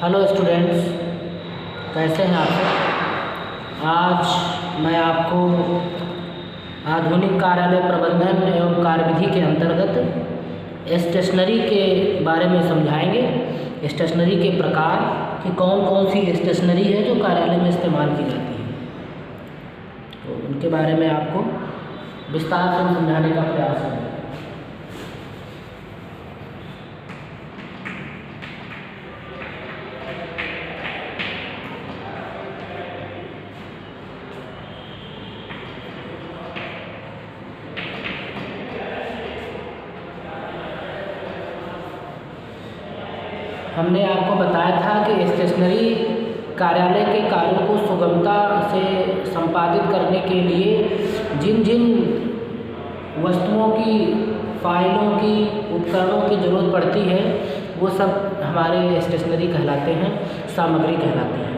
Hello students, कैसे हैं आप सब। आज मैं आपको आधुनिक कार्यालय प्रबंधन एवं कार्यविधि के अंतर्गत स्टेशनरी के बारे में समझाएंगे। स्टेशनरी के प्रकार कि कौन कौन सी स्टेशनरी है जो कार्यालय में इस्तेमाल की जाती है, तो उनके बारे में आपको विस्तार से समझाने का प्रयास करेंगे। हमने आपको बताया था कि स्टेशनरी कार्यालय के कार्यों को सुगमता से संपादित करने के लिए जिन जिन वस्तुओं की, फाइलों की, उपकरणों की ज़रूरत पड़ती है वो सब हमारे स्टेशनरी कहलाते हैं, सामग्री कहलाती है।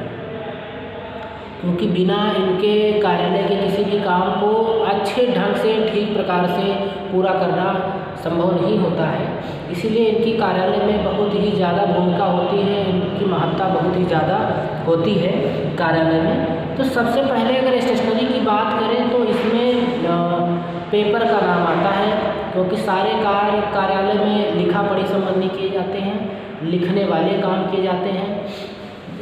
क्योंकि बिना इनके कार्यालय के किसी भी काम को अच्छे ढंग से, ठीक प्रकार से पूरा करना संभव नहीं होता है। इसीलिए इनकी कार्यालय में बहुत ही ज़्यादा भूमिका होती है, इनकी महत्ता बहुत ही ज़्यादा होती है कार्यालय में। तो सबसे पहले अगर स्टेशनरी की बात करें तो इसमें पेपर का नाम आता है, क्योंकि सारे कार्य कार्यालय में लिखा पढ़ी संबंधी किए जाते हैं, लिखने वाले काम किए जाते हैं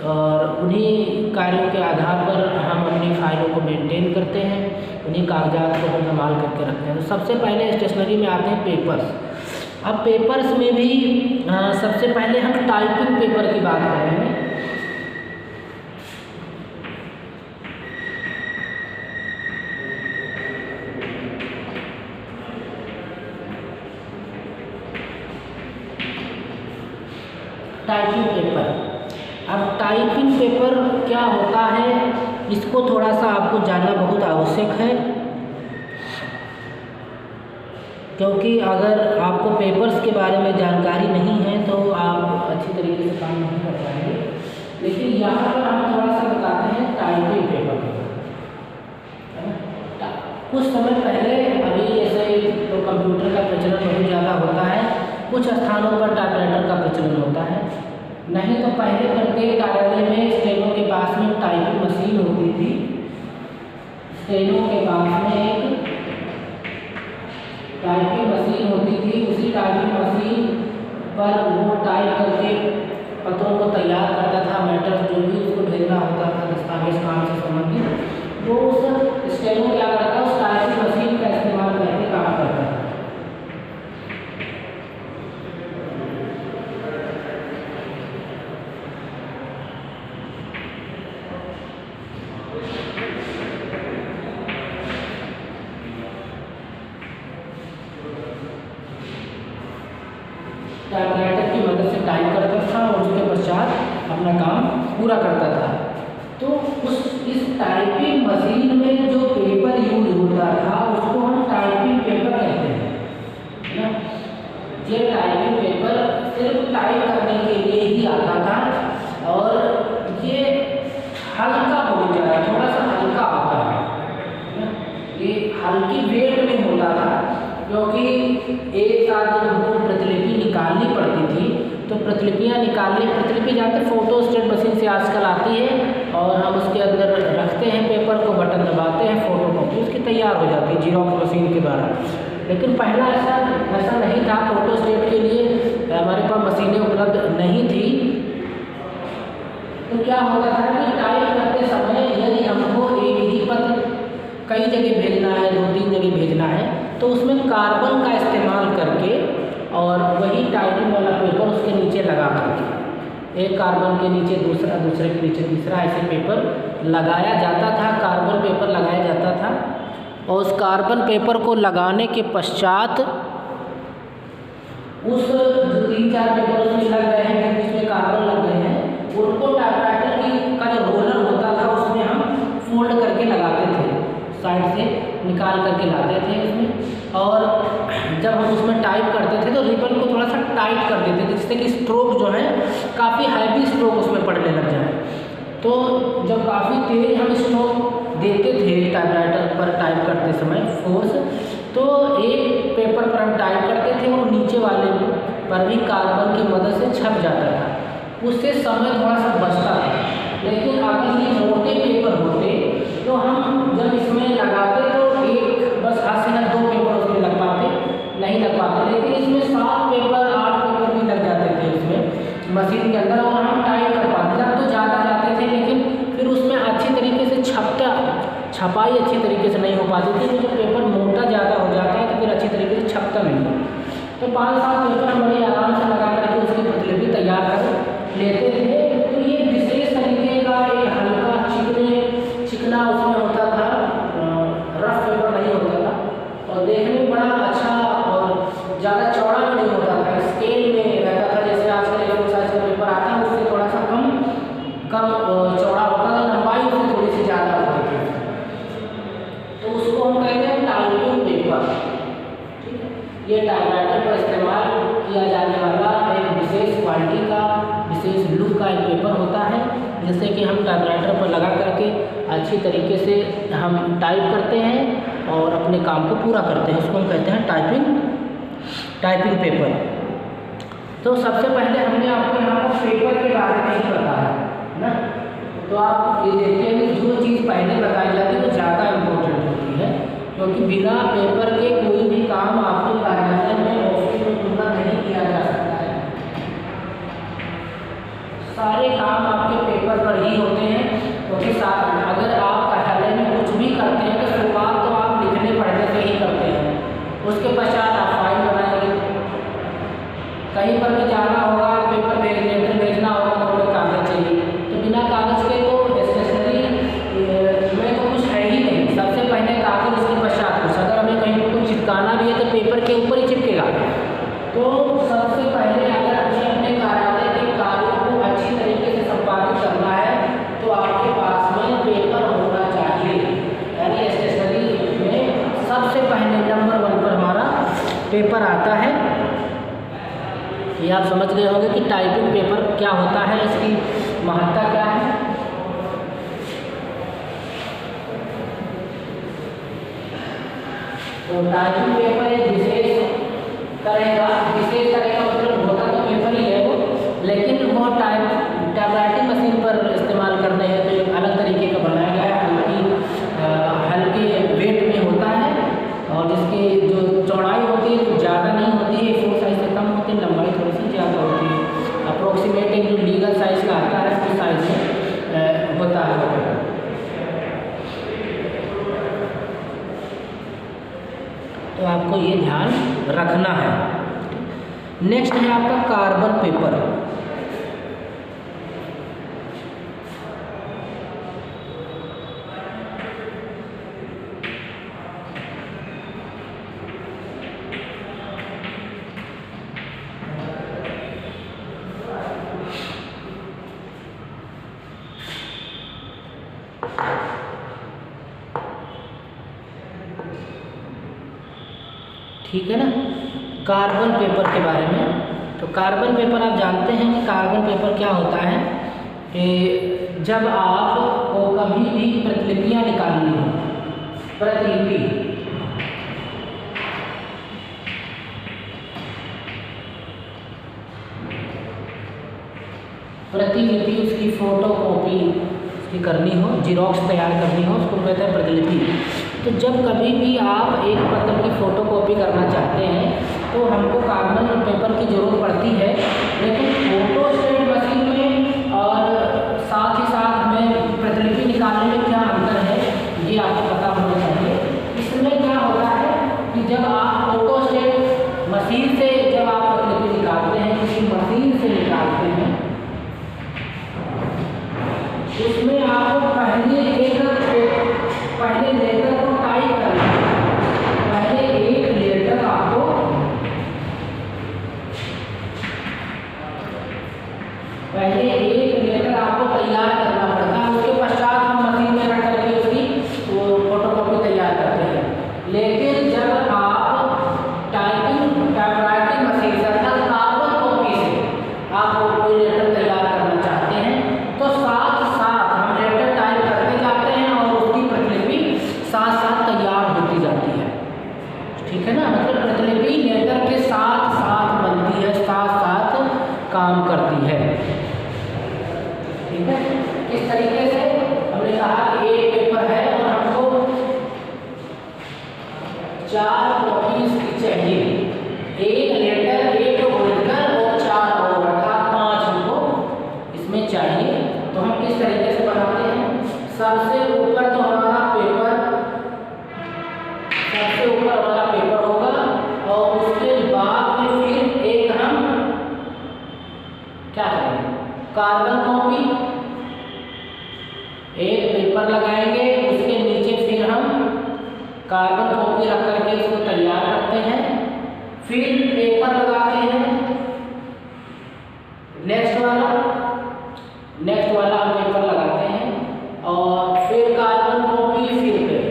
और उन्हीं कार्यों के आधार पर हम अपनी फाइलों को मेंटेन करते हैं, उन्हीं कागजात को हम संभाल करके रखते हैं। तो सबसे पहले स्टेशनरी में आते हैं पेपर्स। अब पेपर्स में भी सबसे पहले हम टाइपिंग पेपर की बात करेंगे। टाइपिंग पेपर, अब टाइपिंग पेपर क्या होता है इसको थोड़ा सा आपको जानना बहुत आवश्यक है, क्योंकि अगर आपको पेपर्स के बारे में जानकारी नहीं है तो आप अच्छी तरीके से काम नहीं कर पाएंगे। लेकिन यहाँ पर हम थोड़ा सा बताते हैं टाइपिंग पेपर के बारे में। कुछ समय पहले, अभी जैसे तो कंप्यूटर का प्रचलन बहुत ज़्यादा होता है, कुछ स्थानों पर टाइपराइटर का प्रचलन होता है। नहीं तो पहले प्रत्येक कार्यालय में स्टेनो के पास में टाइपिंग मशीन होती थी। स्टेनो के पास में एक टाइपिंग मशीन होती थी, उसी टाइपिंग मशीन पर वो टाइप करके पत्रों को तैयार करता था, मैटर जो भी उसको भेजना होता था दस्तावेज काम से संबंधित, वो उस स्टेनो क्या करता, उस टाइपिंग मशीन का इस्तेमाल करके काम करता था। टाइपराइटर की मदद से टाइप करता था और उसके पश्चात अपना काम पूरा करता था। तो इस टाइपिंग मशीन में जो पेपर यूज होता था उसको हम टाइपिंग पेपर कहते हैं, है ना। ये टाइपिंग पेपर सिर्फ टाइप करने के लिए ही आता था और ये हल्का बहुत ज़्यादा, थोड़ा सा हल्का होता है, ये हल्की वेट में होता था। क्योंकि एक साथ जब हमको प्रतिलिपि निकालनी पड़ती थी तो प्रतिलिपियाँ निकालने, प्रतिलिपि जाकर फोटो स्टेट मशीन से आजकल आती है और हम उसके अंदर रखते हैं पेपर को, बटन दबाते हैं, फोटो कॉपी उसकी तैयार हो जाती है जीरोक्स मशीन के द्वारा। लेकिन पहला ऐसा नहीं था, फोटो स्टेट के लिए हमारे पास मशीनें उपलब्ध नहीं थी। तो क्या होता था कि टाइप करते समय यदि हमको एक ही पत्र कई जगह भेजना है, 2-3 जगह भेजना है, तो उसमें कार्बन का इस्तेमाल करके और वही टाइपिंग वाला पेपर उसके नीचे लगा करके, एक कार्बन के नीचे दूसरा, दूसरे के नीचे तीसरा, ऐसे पेपर लगाया जाता था। कार्बन पेपर लगाया जाता था और उस कार्बन पेपर को लगाने के पश्चात उस जो 3-4 पेपर उसमें लग गए हैं, जिसमें कार्बन लग गए हैं, उनको टाइपराइटर का जो रोलर होता था उसमें हम फोल्ड करके लगाते थे, साइड से निकाल करके लाते थे उसमें। और जब हम उसमें टाइप करते थे तो रिबन को थोड़ा सा टाइट कर देते थे, जिससे कि स्ट्रोक जो है काफ़ी हैवी स्ट्रोक उसमें पड़ने लग जाए। तो जब काफ़ी तेज हम स्ट्रोक देते थे टाइपराइटर पर टाइप करते समय फोर्स, तो एक पेपर पर हम टाइप करते थे और नीचे वाले पर भी कार्बन की मदद से छप जाता था। उससे समय थोड़ा सा बचता था। लेकिन अगर ये मोटे पेपर होते तो हम जब इसमें लगाते तो एक बस हाथ से हाथ 2 पेपर उसमें लग पाते, नहीं लग पाते। लेकिन इसमें 7 पेपर 8 पेपर भी लग जाते थे इसमें मशीन के अंदर, और हम टाइप कर पाते। जब तो ज़्यादा जाते थे, लेकिन फिर उसमें अच्छी तरीके से छपाई अच्छी तरीके से नहीं हो पाती थी। तो जब पेपर मोटा ज़्यादा हो जाता है तो फिर अच्छी तरीके से छपता नहीं है। तो 5-7 पेपर हम बड़े आराम से लगा करके उसकी प्रतिलिपि तैयार कर लेते थे। तो ये विशेष तरीके का एक हल्का चिकना उसमें होता था, रफ पेपर नहीं होता था, और देखने में बड़ा अच्छा और ज़्यादा चौड़ा भी नहीं होता था, स्केल में रहता था। जैसे आजकल A4 साइज का पेपर आता है उससे थोड़ा सा कम चौड़ा होता था, लंबाई उसकी थोड़ी सी ज़्यादा होती थी। तो उसको हम कहते हैं टाइपिंग पेपर। ठीक है, ये टाइपराइटर पर इस्तेमाल किया जाने वाला एक विशेष क्वालिटी का, विशेष लुक का एक पेपर होता है, जिससे कि हम टाइपराइटर पर लगा करके अच्छी तरीके से हम टाइप करते हैं और अपने काम को पूरा करते हैं। उसको हम कहते हैं टाइपिंग पेपर। तो सबसे पहले हमने आपको यहाँ पर पेपर के बारे में ही बताया ना। तो आप ये देखते हैं कि जो चीज़ पहले बताई जाती है वो ज़्यादा इम्पोर्टेंट होती है, क्योंकि बिना पेपर के कोई भी काम आपके कार्यालय में ऑफिस में पूरा नहीं किया जा सकता है। सारे काम आपके पेपर पर ही होते हैं, क्योंकि अगर आप कार्यालय में कुछ भी करते हैं तो शुरुआत तो आप लिखने पढ़ने से ही करते हैं। उसके पश्चात आप फाइल बनाएंगे, कहीं पर भी जाना होगा, पेपर लेटर भेजना होगा, थोड़े कागज चाहिए। तो बिना कागज के तो स्टेशनरी में तो कुछ है ही नहीं। सबसे पहले कागज, उसके पश्चात कुछ। अगर हमें कहीं पर कुछ चिपकाना भी है तो पेपर के ऊपर ही चिपकेगा। तो सबसे पहले अगर हमें अपने कार्यालय के कार्यों को अच्छी तरीके से संपादित करना है तो आपके पास में पेपर होना चाहिए। यानी स्टेशनरी में सबसे पहले नंबर 1 पर हमारा पेपर आता है। ये आप समझ गए होंगे कि टाइपिंग पेपर क्या होता है, इसकी महत्ता क्या है। तो टाइपिंग पेपर एक विशेष तरह का मतलब होता तो पेपर ही है वो, लेकिन वो टाइपराइटिंग मशीन पर इस्तेमाल करने हैं तो एक अलग तरीके का बनाया गया है। हल्के वेट में होता है और जिसकी जो चौड़ाई होती है वो ज़्यादा नहीं होती है, A4 साइज से कम होती है, लंबाई थोड़ी सी ज़्यादा होती है। अप्रोक्सीमेट एक जो लीगल साइज का आता है उस साइज में होता है। तो आपको ये ध्यान रखना है। नेक्स्ट है आपका कार्बन पेपर। ठीक है ना, कार्बन पेपर के बारे में। तो कार्बन पेपर आप जानते हैं कि कार्बन पेपर क्या होता है कि जब आपको कभी भी प्रतिलिपियाँ निकालनी हो, प्रतिलिपि उसकी फोटो कॉपी उसकी करनी हो, जीरोक्स तैयार करनी हो, उसको कहते हैं प्रतिलिपि। तो जब कभी भी आप एक पत्र की फ़ोटो कॉपी करना चाहते हैं तो हमको कार्बन पेपर की ज़रूरत पड़ती है। लेकिन फोटोस्टेट मशीन में और साथ ही साथ हमें प्रतिलिपि निकालने में क्या अंतर है ये आपको पता होना चाहिए। इसमें क्या होता है कि जब आप फोटोस्टेट मशीन से जब आप प्रतिलिपि निकालते हैं, किसी मशीन से निकालते हैं, उसमें आपको पहले लेटर को टाइप करना है। पहले एक लेटर आपको तैयार करना पड़ता है। उसके पश्चात हम मशीन में रख करके उसकी फोटोकॉपी तैयार करते हैं। लेकिन जब आप टाइपराइटिंग मशीन से अर्थात कार्बन कॉपी से आप कोई लेटर तैयार करना चाहते हैं तो साथ साथ हम लेटर टाइप करते जाते हैं और उसकी प्रतिलिपि साथ साथ तैयार होती जाती है। ठीक है ना, मतलब प्रतिलिपि लेटर के साथ साथ बनती है, साथ साथ काम करती है। इस तरीके से हमने कहा कि एक पेपर है और हमको 4 कॉपीज की चाहिए, एक लेटर, एक ओरिजिनल और 4 और अर्थात 5 हमको इसमें चाहिए। तो हम किस तरीके से बनाते हैं, सबसे ऊपर तो हमारा पेपर, सबसे ऊपर हमारा पेपर होगा और उसके बाद में फिर एक हम क्या करेंगे, कार्बन कॉपी, एक पेपर लगाएंगे, उसके नीचे फिर हम कार्बन कॉपी रख करके इसको तैयार करते हैं, फिर पेपर लगाते हैं, नेक्स्ट वाला हम पेपर लगाते हैं और फिर कार्बन कॉपी, फिर पेपर।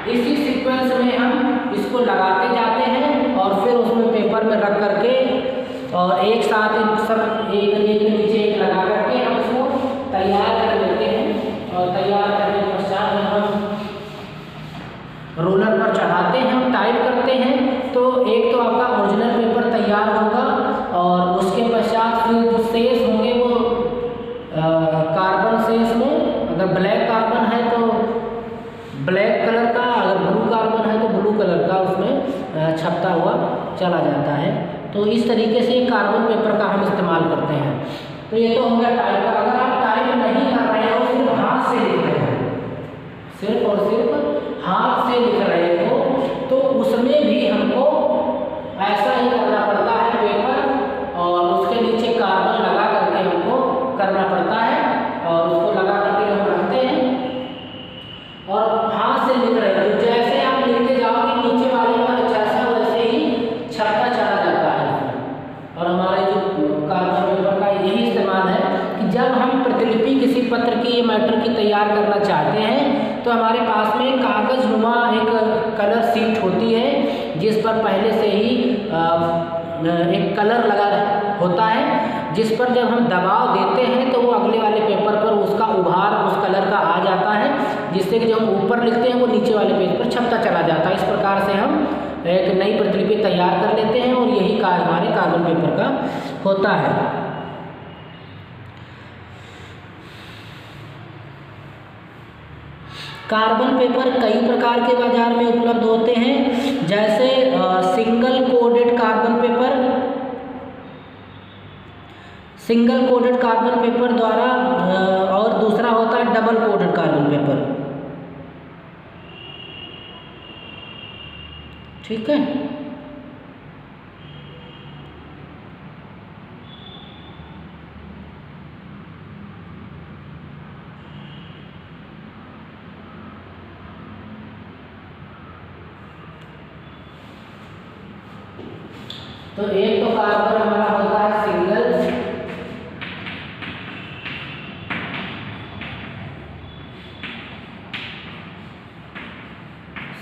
इसी सीक्वेंस में हम इसको लगाते जाते हैं और फिर उसमें पेपर में रख करके और एक साथ इन सब एक के नीचे एक लगा करके हम इसको तैयार कर लेते हैं और तैयार करने के पश्चात हम रोलर पर चढ़ाते हैं, हम टाइप करते हैं। तो एक तो आपका ओरिजिनल पेपर तैयार होगा और उसके पश्चात फिर जो शेष होंगे वो कार्बन शेष में, अगर ब्लैक कार्बन है तो ब्लैक कलर का, अगर ब्लू कार्बन है तो ब्लू कलर का उसमें छपता हुआ चला जाता है। तो इस तरीके से कार्बन पेपर का हम इस्तेमाल करते हैं। तो ये तो हो गया टाइप का। अगर आप टाइप नहीं कर रहे हो, सिर्फ हाथ से लिख रहे हो, सिर्फ और सिर्फ हाथ से लिख रहे हो, तो उसमें भी हमको ऐसा ही करना पड़ता है, पेपर और उसके नीचे कार्बन लगा करके हमको करना पड़ता है और उसको लगा करके हम रखते हैं और हाथ से लिख रहे हो। तो जैसे आप लिखते जाओगे नीचे वाले पर जैसा वैसे ही छपता चला जाता है। और हमारे जो कार्बन पेपर का यही इस्तेमाल है कि जब हम प्रतिलिपि किसी पत्र की या मैटर की तैयार करना चाहते हैं तो हमारे पास में कागज नुमा एक कलर शीट होती है जिस पर पहले से ही एक कलर लगा होता है, जिस पर जब हम दबाव देते हैं तो वो अगले वाले पेपर पर उसका उभार उस कलर का आ जाता है, जिससे कि जब हम ऊपर लिखते हैं वो नीचे वाले पेज पर छपता चला जाता है। इस प्रकार से हम एक नई प्रतिलिपि तैयार कर लेते हैं और यही कार्य हमारे कार्बन पेपर का होता है। कार्बन पेपर कई प्रकार के बाजार में उपलब्ध होते हैं, जैसे single coded carbon paper, single coded carbon paper द्वारा और दूसरा होता है डबल कोडेड कार्बन पेपर। ठीक है। तो एक तो कार्बन हमारा होता है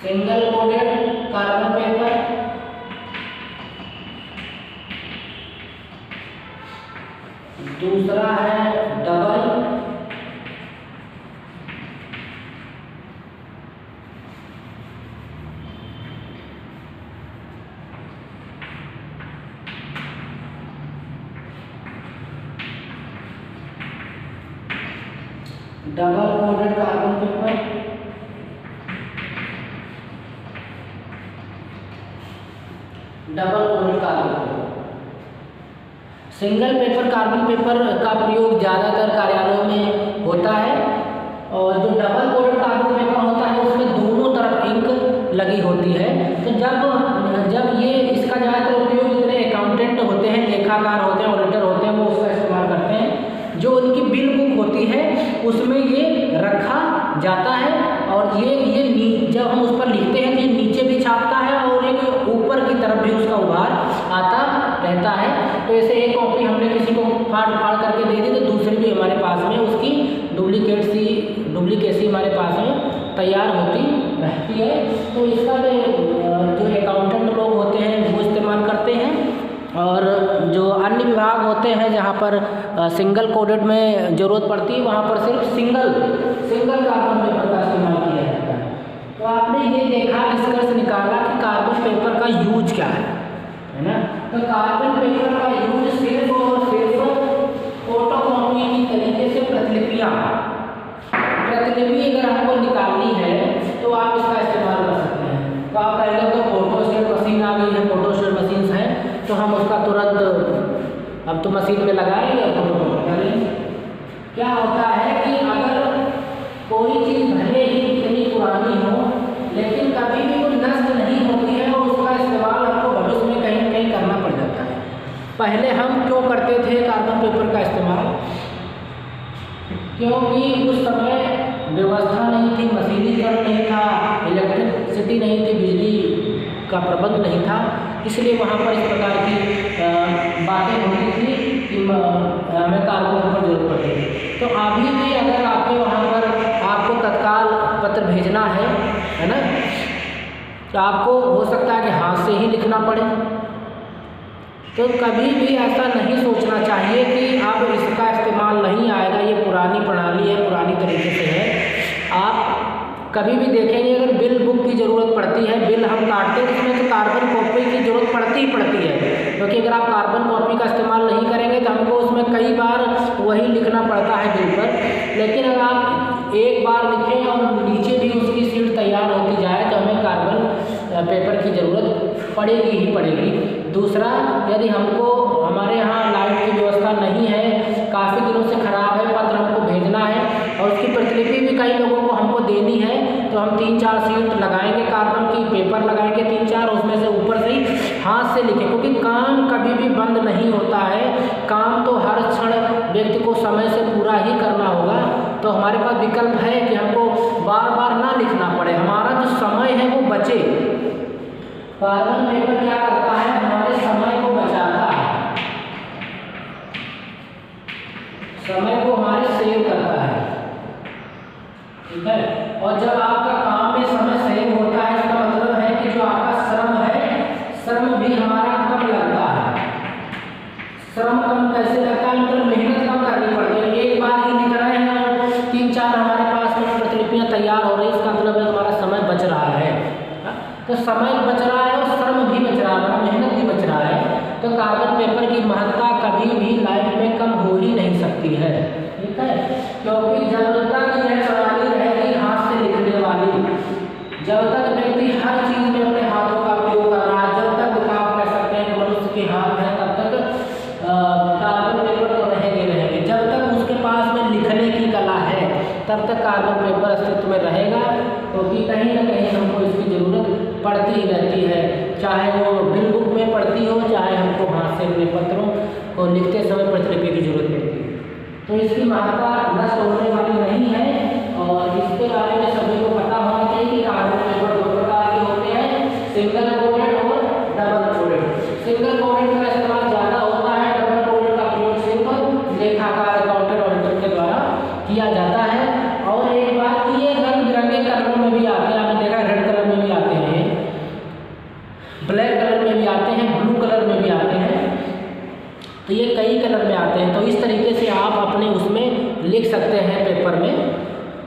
सिंगल कोडेड कार्बन पेपर, दूसरा है double coded carbon paper, double coded carbon paper. Single paper carbon paper का प्रयोग ज़्यादातर कार्यालयों में होता है और जो डबल कोडेड कार्बन पेपर होता है उसमें दोनों तरफ इंक लगी होती है। तो जब ये इसका ज़्यादातर उपयोग जितने अकाउंटेंट होते हैं, लेखाकार होते हैं, ऑडिटर होते हैं, वो उसका इस्तेमाल करते हैं। जो उनकी बिल बुक होती है उसमें ये रखा जाता है और ये जब हम उस पर लिखते हैं तो ये नीचे भी छापता है और एक ऊपर की तरफ भी उसका उभार आता रहता है। तो ऐसे एक कॉपी हमने किसी को फाड़ करके दे दी तो दूसरी भी हमारे पास में उसकी डुप्लीकेसी हमारे पास में तैयार होती रहती है। तो इसका जो अकाउंटेंट लोग होते हैं वो इस्तेमाल करते हैं और जो अन्य विभाग होते हैं जहाँ पर सिंगल कोडेड में ज़रूरत पड़ती है वहाँ पर सिर्फ सिंगल कार्बन पेपर का इस्तेमाल किया जाता है। तो आपने ये देखा, निष्कर्ष निकाला कि कार्बन पेपर का यूज क्या है ना। तो कार्बन पेपर का यूज सिर्फ और सिर्फ फोटोकॉपी की तरीके प्रतिलिपि अगर हमको निकालनी है तो आप इसका इस्तेमाल कर सकते हैं। तो आप कहेंगे तो फोटोस्टेट मशीन आ गई है, फोटोस्टेट मशीन है, तो हम उसका तुरंत अब तो मशीन में लगाएंगे और फोटो करेंगे। क्या होता है कि अगर कोई चीज़ भले ही इतनी पुरानी हो लेकिन कभी भी कोई नष्ट नहीं होती है और उसका इस्तेमाल आपको भविष्य में कहीं ना कहीं करना पड़ जाता है। पहले हम क्यों करते थे कार्बन पेपर का इस्तेमाल? क्योंकि उस समय व्यवस्था नहीं थी, मशीनीकरण नहीं था, इलेक्ट्रिसिटी नहीं थी, बिजली का प्रबंध नहीं था, इसलिए वहाँ पर इस प्रकार की बातें होती थी कि हमें कार्बन पेपर जरूरत पड़ती है। तो अभी भी अगर आपके वहाँ पर आपको तत्काल पत्र भेजना है ना, तो आपको हो सकता है कि हाथ से ही लिखना पड़े। तो कभी भी ऐसा नहीं सोचना चाहिए कि अब इसका इस्तेमाल नहीं आएगा, ये पुरानी प्रणाली है, पुरानी तरीके से है। आप कभी भी देखेंगे अगर बिल बुक की ज़रूरत पड़ती है, बिल हम काटते हैं उसमें तो कार्बन कॉपी की ज़रूरत पड़ती ही पड़ती है, क्योंकि अगर आप कार्बन कॉपी का इस्तेमाल नहीं करेंगे तो हमको उसमें कई बार वही लिखना पड़ता है बिल पर। लेकिन अगर आप एक बार लिखें और नीचे भी उसकी शीट तैयार होती जाए तो हमें कार्बन पेपर की ज़रूरत पड़ेगी ही पड़ेगी। दूसरा, यदि हमको हमारे यहाँ लाइट की व्यवस्था नहीं है, काफ़ी दिनों से ख़राब है, पत्र हमको भेजना है और उसकी प्रतिलिपि भी कई लोगों को हमको देनी है, तो हम 3-4 शीट लगाएंगे कार्बन की, पेपर लगाएंगे 3-4, उसमें से ऊपर से ही हाथ से लिखें, क्योंकि काम कभी भी बंद नहीं होता है। काम तो हर क्षण व्यक्ति को समय से पूरा ही करना होगा। तो हमारे पास विकल्प है कि हमको बार बार ना लिखना पड़े, हमारा जो समय है वो बचे। कार्बन पेपर क्या करता है, हमारे समय को बचाता है, समय को हमारे सेव करता है, ठीक है। और जब आपका काम में समय सेव होता है इसका मतलब है कि जो आपका श्रम है, श्रम भी हमारा कम लगता है। श्रम कम कैसे लगता है, मतलब मेहनत कम करनी पड़ती है। एक बार ही लिख रहे हैं और 3-4 हमारे पास में प्रतिलिपियाँ तैयार हो रही है, इसका मतलब है हमारा समय बच रहा है। तो समय बच रहा है और श्रम भी बच रहा है, मेहनत भी बच रहा है। तो कार्बन पेपर की महत्ता कभी भी लाइफ में कम हो ही नहीं सकती है, ठीक है, क्योंकि जब तक यह प्रणाली रहेगी हाथ से लिखने वाली, जब तक व्यक्ति हर चीज़ में अपने हाथों का उपयोग कर रहा है, जब तक आप कह सकते हैं कि मनुष्य के हाथ है, तब तक कार्बन पेपर तो रहेंगे। जब तक उसके पास में लिखने की कला है तब तक कार्बन पेपर अस्तित्व में रहेगा, क्योंकि कहीं ना कहीं हमको इसकी ज़रूरत पड़ती ही रहती है, चाहे वो बिल बुक में पड़ती हो, चाहे हमको हाथ से अपने पत्रों को लिखते समय प्रतिलिपि की जरूरत पड़ती है। तो इसकी महत्ता नष्ट होने वाली नहीं है और इसके बारे में सभी को पता होना चाहिए कि कार्बन पेपर 2 प्रकार के होते हैं, सिंगल कोटेड और डबल कोटेड। सिंगल कोटेड का इस्तेमाल ज़्यादा होता है, डबल कोटेड का प्रयोग सिर्फ लेखाकार अकाउंटेंट ऑडिटर के द्वारा किया जाता है। और एक बात की, ये रंग बिरंगे कलरों में भी आते हैं, आपने देखा रेड कलर में भी आते हैं, ब्लैक कलर में भी आते हैं, ब्लू कलर में भी आते हैं, तो ये कई कलर में आते हैं। तो इस तरीके से आप अपने उसमें लिख सकते हैं पेपर में।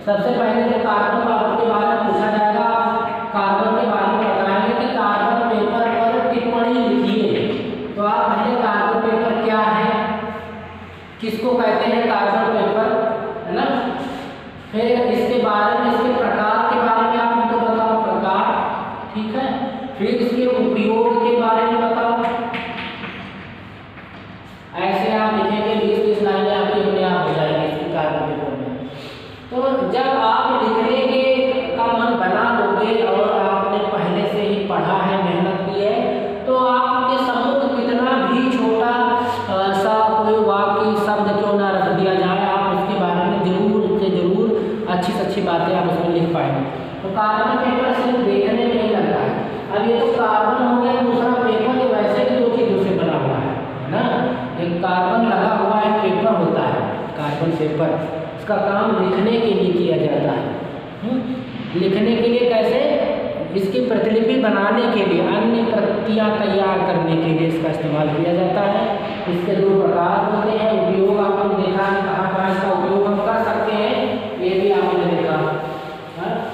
सबसे पहले तो कार्बन पेपर के बारे में पूछा जाएगा, कार्बन के बारे में बताएंगे कि कार्बन पेपर पर टिप्पणी लिखिए। तो आप पहले कार्बन पेपर क्या है, किसको कहते हैं कार्बन पेपर, है ना, फिर इसके बारे में, इसके प्रकार के बारे में आप उनको बताओ, प्रकार, ठीक है, फिर इसके उपयोग के बारे में बताओ। ऐसे आप लिखेंगे 20-20 लाइनें आपकी अपने आप हो जाएंगी इसकी कार्बन पेपर में। तो जब आप लिखने के का मन बना लोगे और आपने पहले से ही पढ़ा है, मेहनत की है, तो आपके सम्मुख कितना भी छोटा सा कोई वाक्य शब्द क्यों ना रख दिया जाए, आप उसके बारे में जरूर से जरूर अच्छी से अच्छी बातें आप उसमें लिख पाएंगे। तो कार्बन पेपर सिर्फ देखने में नहीं लगता है। अब ये तो कार्बन हो गया, दूसरा पेपर, ये वैसे भी 2 चीज़ों से बना हुआ है ना, एक कार्बन लगा हुआ एक पेपर होता है, कार्बन पेपर, इसका काम लिखने के लिए किया जाता है। लिखने के लिए कैसे, इसकी प्रतिलिपि बनाने के लिए, अन्य प्रतियां तैयार करने के लिए इसका इस्तेमाल किया जाता है। इसके 2 प्रकार होते हैं, उपयोग आपने देखा है, कहाँ इसका उपयोग हम कर सकते हैं, ये भी आपने देखा,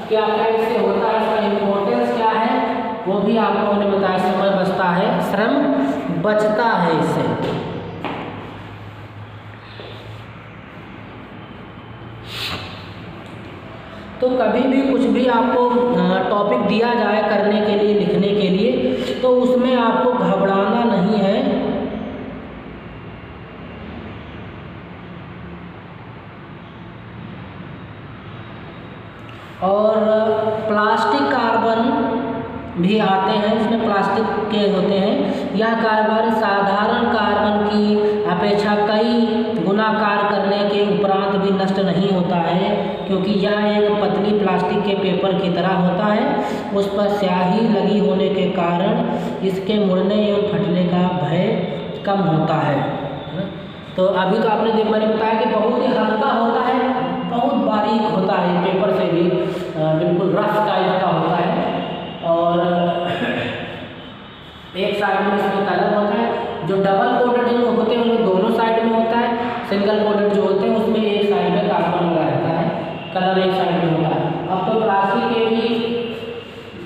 क्या क्या इससे होता है, इसका इम्पोर्टेंस क्या है, वो भी आपको मैंने बताया। समय बचता है, श्रम बचता है इससे। तो कभी भी कुछ भी आपको टॉपिक दिया जाए करने के लिए, लिखने के लिए, तो उसमें आपको घबराना नहीं है। और प्लास्टिक कार्बन भी आते हैं, इसमें प्लास्टिक के होते हैं। यह कार्बन साधारण कार्बन की अपेक्षा कई गुना कार्य करने के उपरांत भी नष्ट नहीं होता है, क्योंकि यह एक पतली प्लास्टिक के पेपर की तरह होता है। उस पर स्याही लगी होने के कारण इसके मुड़ने एवं फटने का भय कम होता है। तो अभी तो आपने मैंने बताया कि बहुत ही हल्का होता है, बहुत बारीक होता है, पेपर से भी बिल्कुल रफ टाइप का होता है। और एक साइड में इसमें कलर होता है। जो डबल कोटेड होते हैं उनमें दोनों साइड में होता है। सिंगल कोटेड जो होते हैं उसमें एक साइड में कार्बन लगा रहता है, कलर एक साइड में होता है। अब तो प्लास्टिक के भी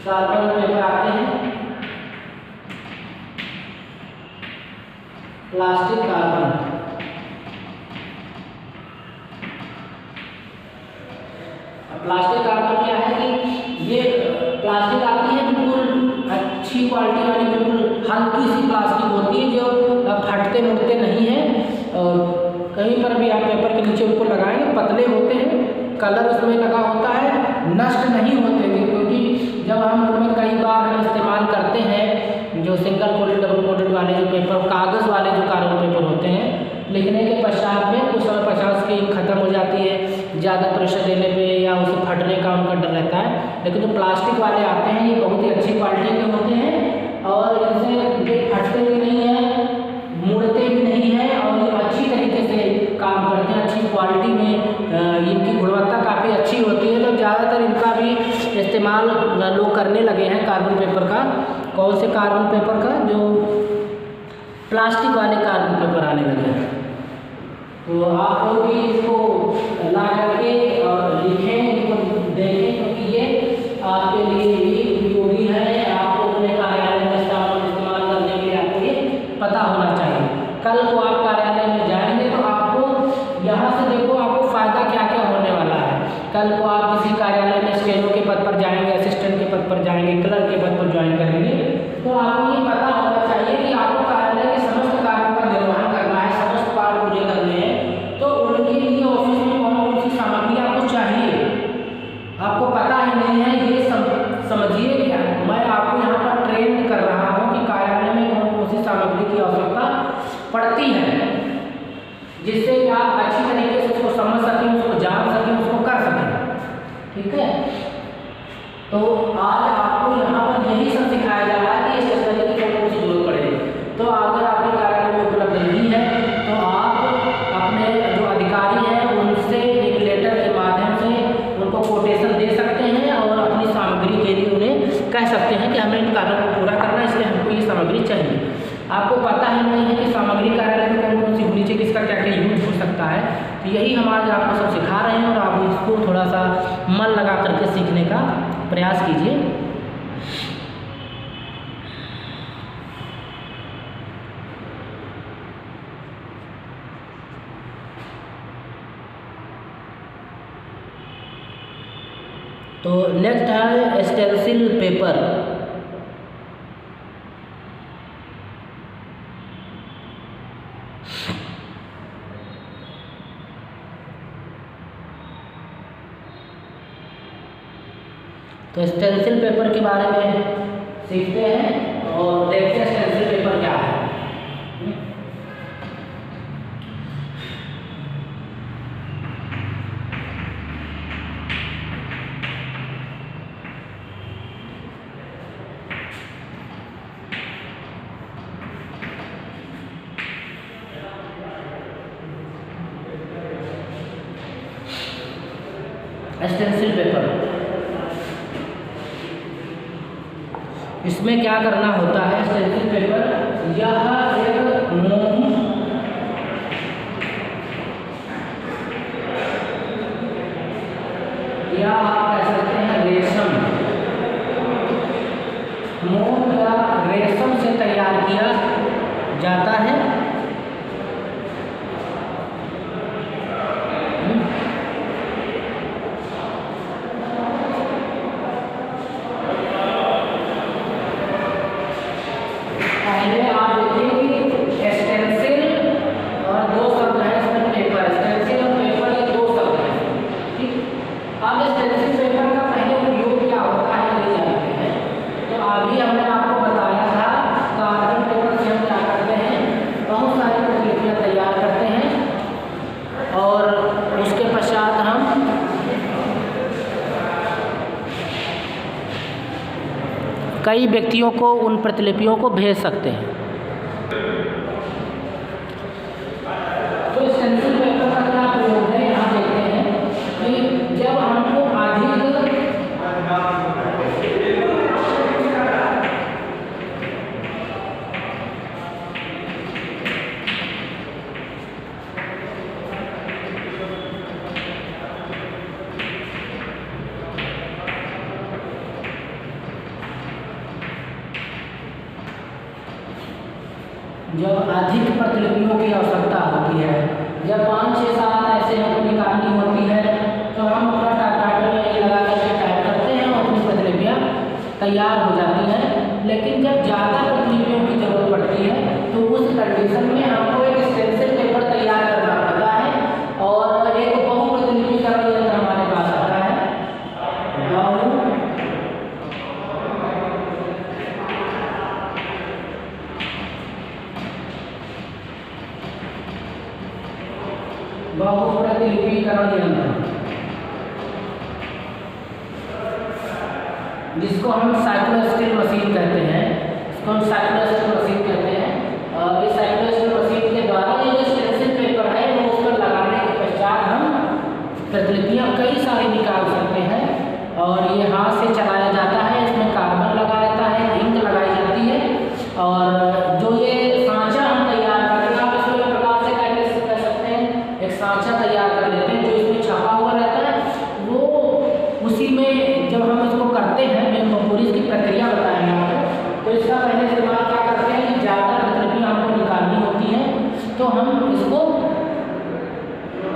कार्बन पेपर आते हैं, प्लास्टिक कार्बन। प्लास्टिक कार्बन क्या है कि ये प्लास्टिक आती है बिल्कुल अच्छी क्वालिटी वाली, बिल्कुल हल्की सी प्लास्टिक होती है जो फटते मुड़ते नहीं है। और कहीं पर भी आप पेपर के नीचे उनको लगाएंगे, पतले होते हैं, कलर उसमें लगा होता है, नष्ट नहीं होते थे, क्योंकि जब हम उनमें कई बार हम इस्तेमाल करते हैं जो सिंगल कोटेड डबल कोटेड वाले जो पेपर, कागज़ वाले जो कार्बन पेपर होते हैं, लिखने के पश्चात में कुछ समय 50 की इंक खत्म हो जाती है ज़्यादा प्रेशर देने पे, या उसे फटने का उनका डर रहता है। लेकिन जो प्लास्टिक वाले आते हैं ये बहुत ही अच्छी क्वालिटी के होते हैं और इनसे ये फटते भी नहीं हैं, मुड़ते भी नहीं हैं और ये अच्छी तरीके से काम करते हैं, अच्छी क्वालिटी में इनकी गुणवत्ता काफ़ी अच्छी होती है। तो ज़्यादातर इनका भी इस्तेमाल लोग करने लगे हैं कार्बन पेपर का। कौन से कार्बन पेपर का? जो प्लास्टिक वाले कार्बन पेपर आने लगे हैं। तो आप लोग भी इसको ला करके और लिखें, इनको देखें, क्योंकि ये आपके लिए भी उपयोगी है। आपको अपने कार्यालय में इस्तेमाल करने के लिए आपको ये पता होना चाहिए। कल को आप कार्यालय में जाएंगे तो आपको यहाँ से देखो आपको फ़ायदा क्या क्या होने वाला है। कल को आप किसी कार्यालय में स्टेनो के पद पर जाएंगे, असिस्टेंट के पद पर जाएंगे, क्लर्क के पद पर ज्वाइन करेंगे, तो आपको ये पता होना चाहिए कि आपको कार्यालय के समस्त कार्यों का निर्वहन करना है, समस्त कार्य पूरे करने हैं। तो उनके लिए ऑफिस में कौन कौन सी सामग्री आपको चाहिए, आपको पता ही नहीं है। ये समझिए क्या, मैं आपको यहाँ पर ट्रेन कर रहा हूँ कि कार्यालय में कौन कौन सी सामग्री की आवश्यकता पड़ती है, जिससे कि आप अच्छी तरीके से उसको समझ सकें, उसको जान सकें, उसको कर सकें। ठीक है, तो आज आपको यहाँ पर यही सब सिखाया जा रहा है कि स्टेशनरी की कौन कौन सी जरूरत पड़ेगी। तो अगर आपके कार्यालय में उपलब्ध नहीं है तो आप अपने जो अधिकारी हैं उनसे एक लेटर के माध्यम से उनको कोटेशन दे सकते हैं और अपनी सामग्री के लिए उन्हें कह सकते हैं कि हमें इन कार्यों को पूरा करना है, इसलिए हमको ये सामग्री चाहिए। आपको पता ही नहीं है कि सामग्री कार्यालय में कौन कौन सी होनी चाहिए, किसका क्या क्या यूज हो सकता है। तो यही हम आज आपको सब सिखा रहे हैं और आप इसको थोड़ा सा मन लगा करके सीखने का प्रयास कीजिए। तो नेक्स्ट है स्टेंसिल पेपर। तो स्टेंसिल पेपर के बारे में सीखते हैं और देखते हैं स्टेंसिल पेपर क्या है। स्टेंसिल पेपर, इसमें क्या करना होता है। स्टेंसिल पेपर यह एक मोम या आप कह सकते हैं रेशम, मोम या रेशम से तैयार किया जाता है। सारी प्रतिलिपियाँ तैयार करते हैं और उसके पश्चात हम कई व्यक्तियों को उन प्रतिलिपियों को भेज सकते हैं। तो स्टेंसिल पेपर का क्या प्रयोग है, यहाँ देखते हैं कि जब हमको अधिक प्रतिलिपियों की आवश्यकता होती है, जब 5, 6, 7 ऐसे हमको निकालनी होती है तो हम अपना टाइपराइटर में लगा करके टाइप करते हैं और अपनी प्रतिलिपियाँ तैयार हो जाती हैं। लेकिन जब ज़्यादा प्रतिलिपियों की ज़रूरत पड़ती है तो उस कंडीशन में हमको एक स्टेंसिल पेपर तैयार करना पड़ता है और एक बहुप्रतिलिपीकरण यंत्र हमारे पास आता है। बहुप्रतिलिपीकरण यंत्र, जिसको हम साइक्लोस्टेल मशीन कहते हैं, इसको हम साइक्लोस्टेल मशीन कहते हैं। और इस साइक्लोस्टेल मशीन के द्वारा ये जो स्टेंसिल पेपर है वो उस पर लगाने के पश्चात हम प्रतिलिपियाँ कई सारी निकाल सकते हैं। और ये हाथ से चलाया जाता है, इसमें कार्बन लगा रहता है, इंक लगाई जाती है और जो ये सांचा हम तैयार करते हैं, आप इसको एक प्रकार से कह सकते हैं एक सांचा तैयार कर लेते हैं जो इसमें छपा हुआ रहता है। वो उसी में जब हम इसको करते हैं, मैं पूरी इसकी प्रक्रिया बताएंगे आपको। तो इसका पहले इस्तेमाल क्या करते हैं कि ज़्यादा प्रतिलिपियाँ हमको निकालनी होती हैं तो हम इसको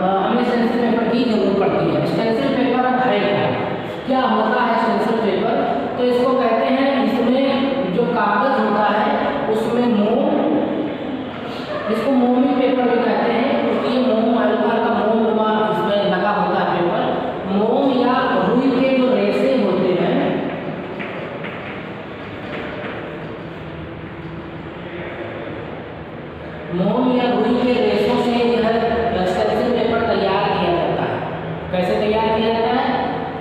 हमें स्टेंसिल पेपर की जरूरत पड़ती है। स्टेंसिल पेपर है क्या होता है स्टेंसिल पेपर? तो इसको कहते हैं, इसमें जो कागज़ होता है उसमें मोम, इसको मोमी पेपर भी कहते हैं क्योंकि ये मोम हल्का हल्का मोम इसमें लगा होता है पेपर। मोम या रुई के जो रेशे होते हैं, मोम या रुई के रेशों से यह स्टेंसिल पेपर तैयार किया जाता है। कैसे तैयार किया जाता है?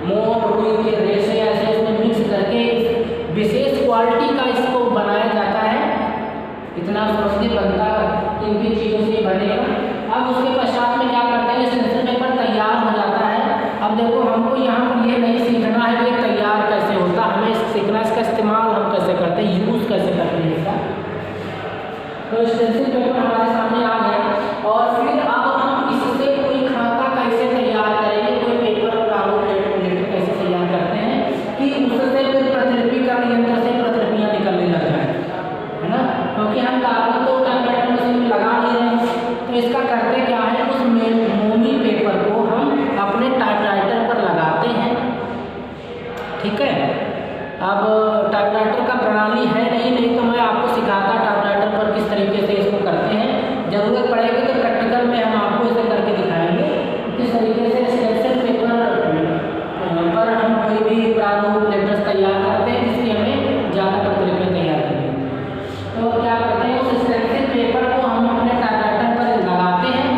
मोम रुई के रेशे ऐसे उसमें मिक्स करके विशेष क्वालिटी का इसको बनाया जाता है। इतना समझ के बनता किन चीज़ों से बनेगा। अब उसके पश्चात में क्या करते हैं, स्टेंसिल पेपर तैयार हो जाता है। अब देखो हमको यहाँ पर ये नहीं सीखना है कि तैयार कैसे होता है, हमें सीखना इसका इस्तेमाल हम कैसे करते हैं, यूज़ कैसे करते हैं इसका। तो स्टेंसिल पेपर हमारे सामने आ गया और फिर अब हम इससे कोई खाका कैसे तैयार करेंगे, कोई पेपर प्रारूप लेटर कैसे तैयार करते हैं कि उससे फिर प्रतिलिपिकरण यंत्र से प्रतिलिपियाँ निकलने लग जाए, है ना। क्योंकि हम कागज तो टाइपराइटर मशीन में लगा नहीं रहे, तो इसका करते क्या है, उस मोमी पेपर को हम अपने टाइपराइटर पर लगाते हैं। ठीक है, अब टाइपराइटर का प्रणाली है नहीं तो मैं आपको सिखाता टाइपराइटर पर किस तरीके से इसको करते हैं। ज़रूरत पड़ेगी तो प्रैक्टिकल में हम आपको इसे करके दिखाएंगे किस तरीके से स्टेंसिल पेपर पर हम कोई भी प्रारूप लेटर्स तैयार करते हैं जिसकी हमें ज़्यादा प्रतिलिपियाँ तैयार करनी है। तो क्या करते हैं, उस स्टेंसिल पेपर को हम अपने टाइपराइटर पर लगाते हैं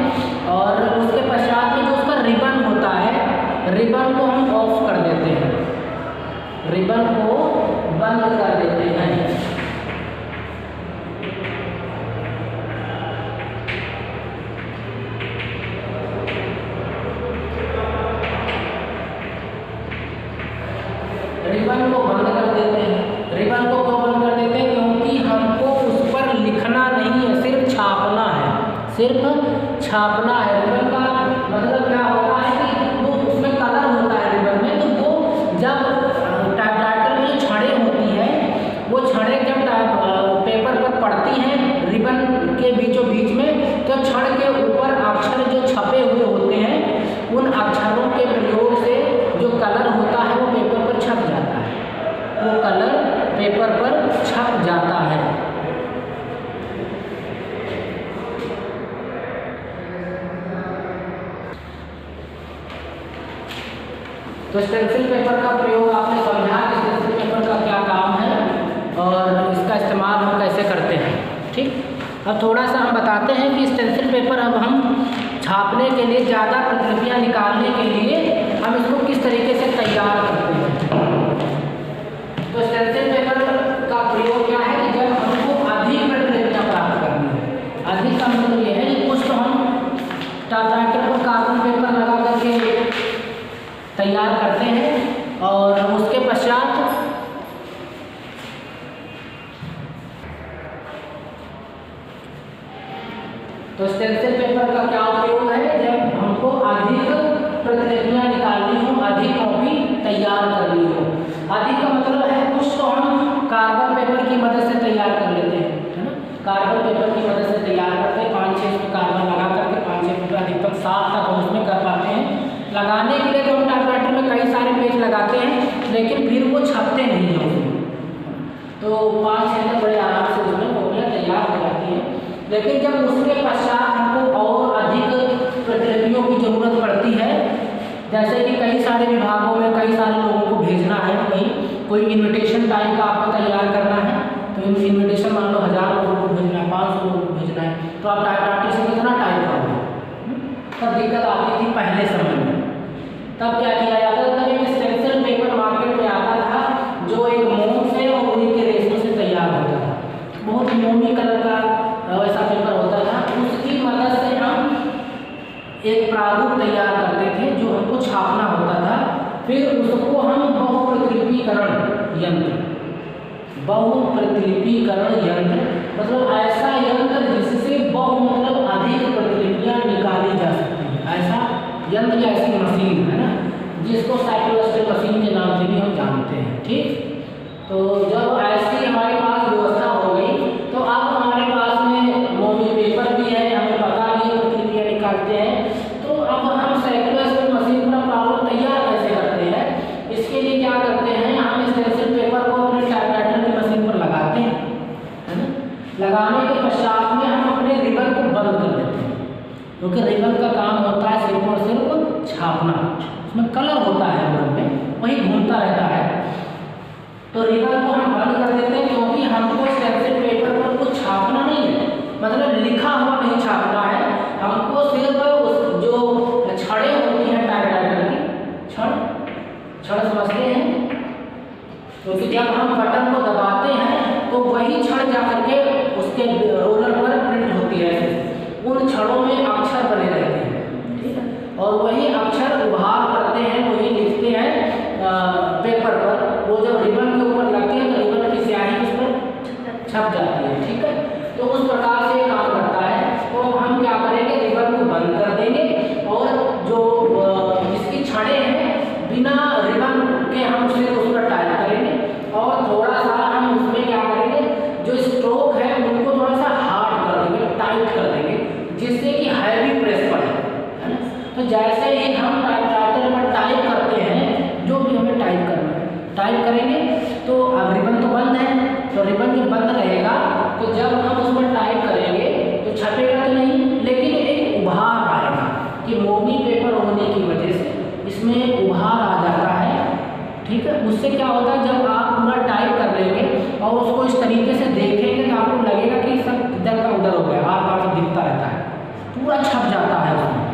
और उसके पश्चात में जो उसका रिबन होता है, रिबन को हम ऑफ कर देते हैं, रिबन को बंद कर देते हैं। रिबन को बंद कर देते हैं। रिबन को क्यों बंद कर देते हैं? क्योंकि हमको उस पर लिखना नहीं है, सिर्फ छापना है, सिर्फ छापना है। रिबन का मतलब क्या होता है कि वो उसमें कलर होता है रिबन में, तो वो जब टाइपराइटर में जो छड़ें होती हैं वो छड़ें जब पेपर पर पड़ती हैं रिबन के बीचों बीच में, तो छड़ के ऊपर अक्षर जो छपे हुए होते हैं उन अक्षरों के प्रयोग से जो कलर होता है वो पेपर पर छप जाता है, वो कलर पेपर पर छप जाता है। तो स्टेंसिल पेपर का प्रयोग आपने समझा कि स्टेंसिल पेपर का क्या काम है और इसका इस्तेमाल हम कैसे करते हैं। ठीक। अब थोड़ा सा हम बताते हैं कि स्टेंसिल पेपर अब हम छापने के लिए ज़्यादा प्रतिलिपियाँ निकालने के लिए हम इसको किस तरीके से तैयार करते हैं। तो स्टेंसिल पेपर का प्रयोग क्या है कि जब हमको अधिक प्रतिलिपियाँ प्राप्त करनी है, अधिक का मतलब ये है कि कुछ तो हम टाइपराइटर पर कार्बन पेपर लगा करके तैयार करते हैं और उसके पश्चात तो स्टेंसिल पेपर का क्या उपयोग है, जब हमको अधिक प्रतिलिपियाँ निकालनी हो, अधिक कॉपी तैयार करनी हो। अधिक का मतलब है कुछ तो हम कार्बन पेपर की मदद से तैयार कर लेते हैं, है ना, कार्बन पेपर की मदद से तैयार करते हैं, 5-6 उसमें कार्बन लगा करके 5-6 पेपर अधिकतम 7 तक हम उसमें कर पाते हैं। लगाने के लिए तो हम टाइपराइटर में कई सारे पेज लगाते हैं, लेकिन फिर वो छपते नहीं हैं उसमें, तो 5-6 तक बड़े आराम से उसमें कॉपियाँ तैयार हो जाती हैं। लेकिन जब उसके पश्चात हमको और अधिक प्रतिलिपियों की ज़रूरत पड़ती है, जैसे कि कई सारे विभागों में कई सारे लोगों को भेजना है, कहीं कोई इन्विटेशन टाइप का आपको तैयार करना है, तो इन्विटेशन मान लो 1000 लोगों को भेजना है, 500 लोगों को भेजना है, तो आप टाइपराइटर से कितना टाइप करोगे। तब दिक्कत आती थी पहले समय में। तब क्या किया जाता था, तब एक स्टेंसिल पेपर मार्केट में आता था जो एक मोम से और रुई के रेशे से तैयार होता था, बहुत मोमी कलर का वैसा पेपर होता था। उसकी मदद से हम एक प्रारूप तैयार करते थे जो हमको छापना होता था, फिर उसको हम बहुप्रतिलिपिकरण यंत्र मतलब ऐसा यंत्र जिससे मतलब अधिक प्रतिलिपियाँ निकाली जा सकती हैं, ऐसा यंत्र या ऐसी मशीन है ना, जिसको साइक्लोस्टेल मशीन के नाम से भी हम जानते हैं। ठीक, तो जब ऐसी हमारे पास व्यवस्था हो गई तो अब हमारे पास में मोमी पेपर भी है, हमें पता भी है प्रतिलिपियाँ निकालते हैं, तो अब हम साइक्लोस्टेल मशीन पर प्रारूप तैयार कैसे करते हैं। इसके लिए क्या करते हैं, हम स्टेंसिल पेपर को अपने टाइपराइटर की मशीन पर लगाते हैं, है ना, लगाने के पश्चात में हम अपने रिबन को बंद कर देते हैं, क्योंकि रिबन का काम होता है सिर्फ और सिर्फ छापना, उसमें कलर होता है रिबन में, वही घूमता रहता है। तो रिबन को हम बंद कर देते हैं, क्योंकि हमको स्टेंसिल पेपर पर कुछ छापना नहीं है, मतलब लिखा हुआ नहीं छापना है, हमको सिर्फ उस जो छड़ें होती हैं टाइपराइटर की, छड़ समझते हैं, क्योंकि जब हम बटन को दबाते हैं तो वही छड़ जा करके उसके रोलर पर प्रिंट होती है, उन छड़ों में अक्षर बने रहते हैं, ठीक है, और वही अक्षर उभार करते हैं, वही लिखते हैं पेपर पर। वो जब रिबन के ऊपर लगते हैं तो रिबन की स्याही उस पर छप जाती है, ठीक है, तो उस प्रकार से काम करता है। तो हम क्या करेंगे, रिबन को बंद कर देंगे और जो इसकी छड़ें हैं बिना रिबन के हम उस पर टाइप करेंगे, और थोड़ा सा हम उसमें क्या करेंगे, जो स्ट्रोक है उनको थोड़ा सा हार्ड कर देंगे, टाइट कर देंगे, जिससे कि हैवी प्रेस पड़े, है ना। तो जैसे ही हम टाइपराइटर पर टाइप करते हैं, जो भी हमें टाइप करना है टाइप करेंगे, तो अब रिबन तो बंद है, तो रिबन जब बंद रहेगा तो जब हम उस पर टाइप करेंगे तो छपेगा तो नहीं, लेकिन एक उभार आएगा कि मोमी पेपर होने की वजह से इसमें उभार आ जाता है, ठीक है। उससे क्या होता है, जब आप पूरा टाइप कर लेंगे और उसको इस तरीके से देखेंगे तो आपको लगेगा कि सब इधर का उधर हो गया, आर पार से दिखता रहता है, पूरा छप जाता है उसमें।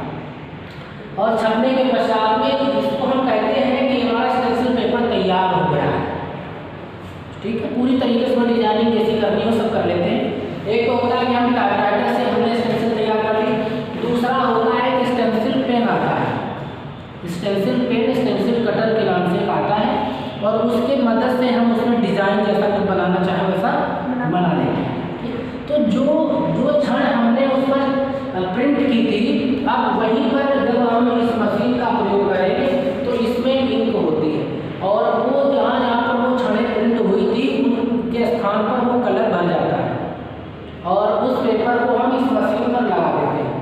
और छपने के पश्चात में इसको हम कहते हैं कि हमारा स्टेंसिल पेपर तैयार हो गया है, ठीक है। पूरी तरीके से डिजाइनिंग जैसी करनी हो सब कर लेते हैं। एक तो होता है कि हम टाइपराइटर से हमने स्टेंसिल तैयार कर ली, दूसरा होता है कि स्टेंसिल पेन आता है, स्टेंसिल पेन स्टेंसिल कटर के नाम से आता है, और उसके मदद से हम उसमें डिज़ाइन जैसा कुछ बनाना चाहें वैसा बना लेते हैं। तो जो क्षण हमने उस पर प्रिंट की थी, अब वहीं पर जब हम इस मशीन का प्रयोग करेंगे तो इसमें इंक होती है, और वो जहाँ पर वो क्षणें प्रिंट हुई थी उनके स्थान पर वो कलर भर जाता है, और उस पेपर को हम इस मशीन पर लगा देते हैं,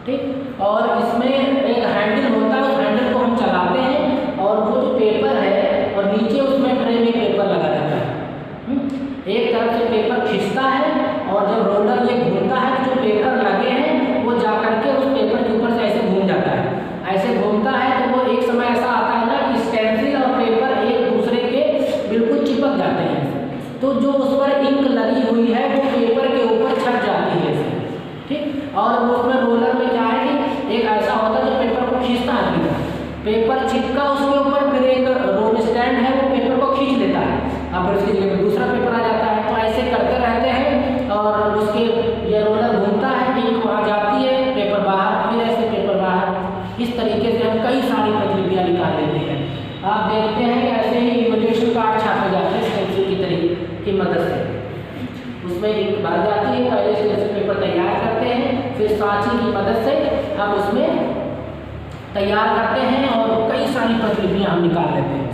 ठीक। और इसमें एक हैंडल होता है, उस हैंडल को हम चलाते हैं और वो जो पेपर है और नीचे उसमें ट्रे में पेपर लगा रहता है, एक तरफ से पेपर खिंचता है और जब रोलर ये घूमता है तो जो पेपर लगे हैं वो जा करके उस पेपर के ऊपर से ऐसे घूम जाता है, ऐसे घूमता है तो वो एक समय ऐसा आता है ना कि स्टेंसिल और पेपर एक दूसरे के बिल्कुल चिपक जाते हैं, तो जो उस पर इंक लगी हुई है वो पेपर के सांची की मदद से हम उसमें तैयार करते हैं और कई सारी प्रतिलिपियाँ हम निकाल लेते हैं।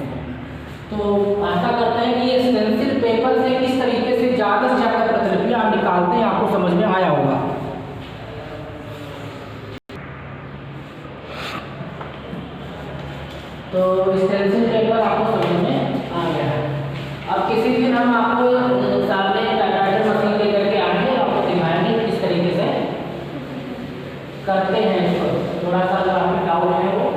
तो आशा करते हैं कि ये स्टेंसिल पेपर से किस तरीके से ज़्यादा से ज़्यादा प्रतिलिपियाँ हम निकालते हैं आपको समझ में आया होगा। तो स्टेंसिल पेपर आपको समझ में आ गया है। अब किसी दिन हम आपको सामने टाइपराइटर मशीन लेकर के आएंगे, आपको दिखाएंगे किस तरीके से करते हैं इसको, थोड़ा सा अगर आपके डाउट है वो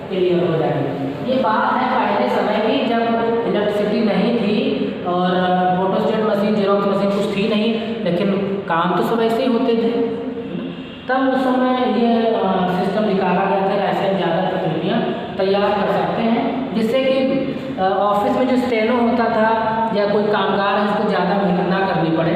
क्लियर हो जाएंगे। ये बात है पहले समय की, जब इलेक्ट्रिसिटी नहीं थी और फोटोस्टेट मशीन, जेरोक्स मशीन कुछ थी नहीं, लेकिन काम तो सब ऐसे ही होते थे। तब उस समय ये सिस्टम निकाला गया था, ऐसे ज़्यादा प्रतिलिपियाँ तैयार कर सकते हैं, जिससे कि ऑफिस में जो स्टेनो होता था या कोई कामगार है उसको ज़्यादा मेहनत ना करनी पड़े।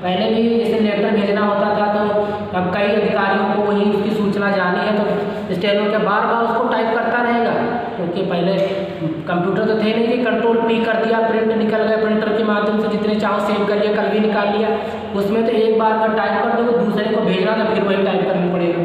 पहले भी जैसे लेटर भेजना होता था तो अब कई अधिकारियों को वही उसकी सूचना जानी है तो स्टेनो के बार बार उसको टाइप करता रहेगा, क्योंकि पहले कंप्यूटर तो थे नहीं कि कंट्रोल पी कर दिया, प्रिंट निकल गया, प्रिंटर के माध्यम से जितने चाहो सेव कर लिया, कल भी निकाल लिया। उसमें तो एक बार अगर टाइप कर दो दूसरे को भेजना तो फिर वही टाइप करना पड़ेगा।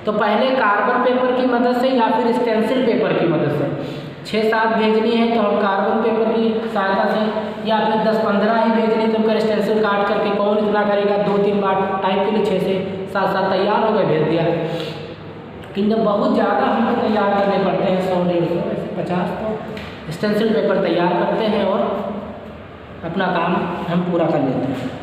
तो पहले कार्बन पेपर की मदद से या फिर स्टेंसिल पेपर की मदद से 6-7 भेजनी है तो हम कार्बन पेपर की सहायता से, या फिर 10-15 ही भेजनी तो हम स्टेंसिल काट करके, कौन इतना करेगा, 2-3 बार टाइप के लिए 6 से 7 तैयार हो गए, भेज दिया। किंतु बहुत ज़्यादा हमको तैयार करने पड़ते हैं, 100-150 50 तो स्टेंसिल पेपर तैयार करते हैं और अपना काम हम पूरा कर लेते हैं।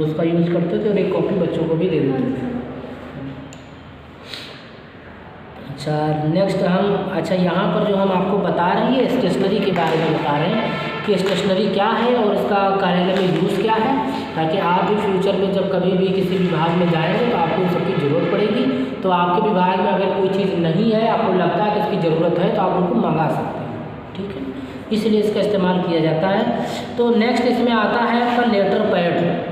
उसका यूज करते थे और एक कॉपी बच्चों को भी दे देते थे। अच्छा नेक्स्ट हम, अच्छा यहाँ पर जो हम आपको बता रहे हैं स्टेशनरी के बारे में बता रहे हैं कि स्टेशनरी क्या है और इसका कार्यालय में यूज़ क्या है, ताकि आप भी फ्यूचर में जब कभी भी किसी विभाग में जाएंगे तो आपको इन सबकी ज़रूरत पड़ेगी। तो आपके विभाग में अगर कोई चीज़ नहीं है, आपको लगता है कि इसकी ज़रूरत है, तो आप उनको मंगा सकते हैं, ठीक है, इसलिए इसका इस्तेमाल किया जाता है। तो नेक्स्ट इसमें आता है आपका लेटर पैड।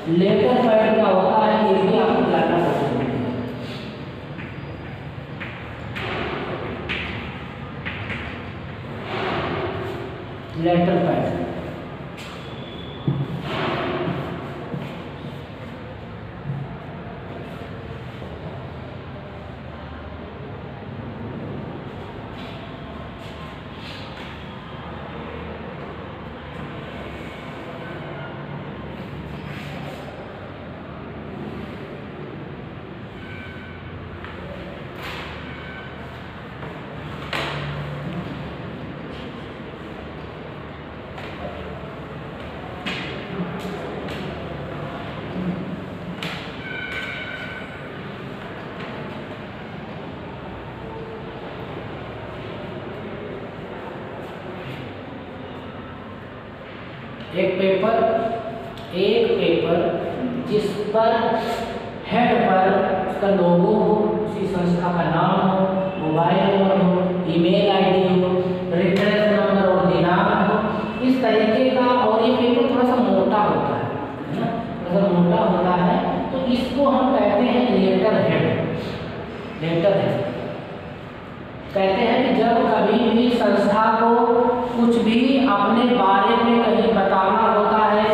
लेटर पैड क्या होता है ये भी आपको जानना पड़ेगा। लेटर पैड एक पेपर जिस पर हेड पर उसका लोगो हो, उसी संस्था का नाम हो, मोबाइल नंबर हो, ईमेल आईडी हो, रेफरेंस नंबर और दिनांक हो, इस तरीके का। और ये पेपर थोड़ा सा मोटा होता है ना, थोड़ा सा मोटा होता है, तो इसको हम कहते हैं लेटर हेड। लेटर हेड कहते हैं कि जब कभी भी संस्था को कुछ भी अपने बारे में कहीं बताना होता है,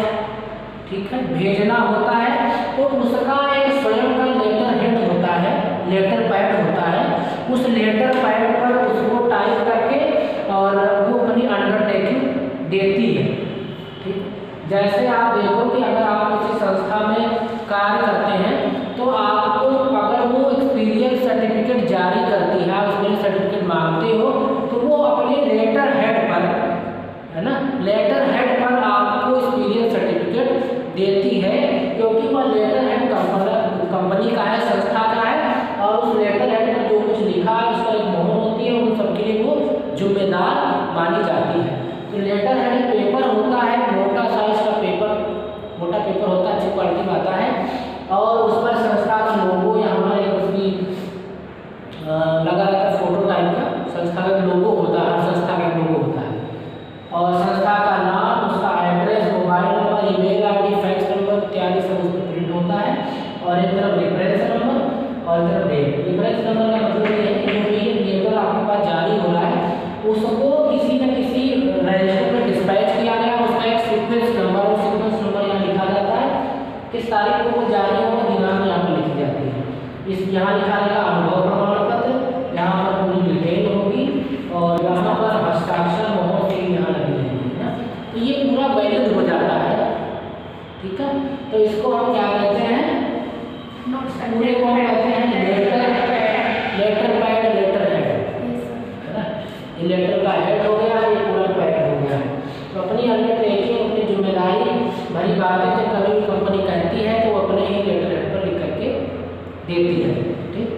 ठीक है, भेजना होता है, तो उसका एक स्वयं का लेटर हेड होता है, लेटर पैड होता है। उस लेटर पैड पर उसको टाइप करके और वो अपनी अंडरटेकिंग देती है, ठीक। जैसे आप देखो कि अगर आप किसी संस्था में कार्य करते हैं तो आपको अगर वो एक्सपीरियंस सर्टिफिकेट जारी करती है, एक्सपीरियंस सर्टिफिकेट मांगते हो, तो वो अपने लेटर हेड पर, है ना, लेटर हेड पर आपको एक्सपीरियंस सर्टिफिकेट देती है, क्योंकि वह लेटर हेड कंपनी का है, संस्था का है, और उस लेटर हेड पर जो कुछ लिखा है उसका एक मोहर होती है, उन सबके लिए वो जिम्मेदार मानी जाती है। तो लेटर हेड पेपर होता है, मोटा साइज का पेपर, मोटा पेपर होता है, अच्छी क्वालिटी में आता है, और उस पर संस्था का लोगो या हमारे उसकी लगा रहता है, फोटो टाइप का संस्था का लोगो होता है, हर संस्था का लोगो होता है, और संस्था का इस यहाँ लिखा रहेगा अनुभव प्रमाण पत्र, यहाँ पर पूरी डिटेल होगी और यहाँ पर हस्ताक्षर मोहर से यहाँ लगी रहेगी ना, तो ये पूरा वैलिड हो जाता है। ठीक है, तो इसको हम क्या कहते हैं, पूरे को कहते हैं लेटर पैड, लेटर हेड है ना। ये लेटर का हेड हो गया, ये पूरा पैड हो गया। तो अपनी अंडरटेकिंग, अपनी जिम्मेदारी भरी बातें जब कभी भी कंपनी कहती है तो वो अपने ही लेटर हेड पर लिख करके देती है। ठीक,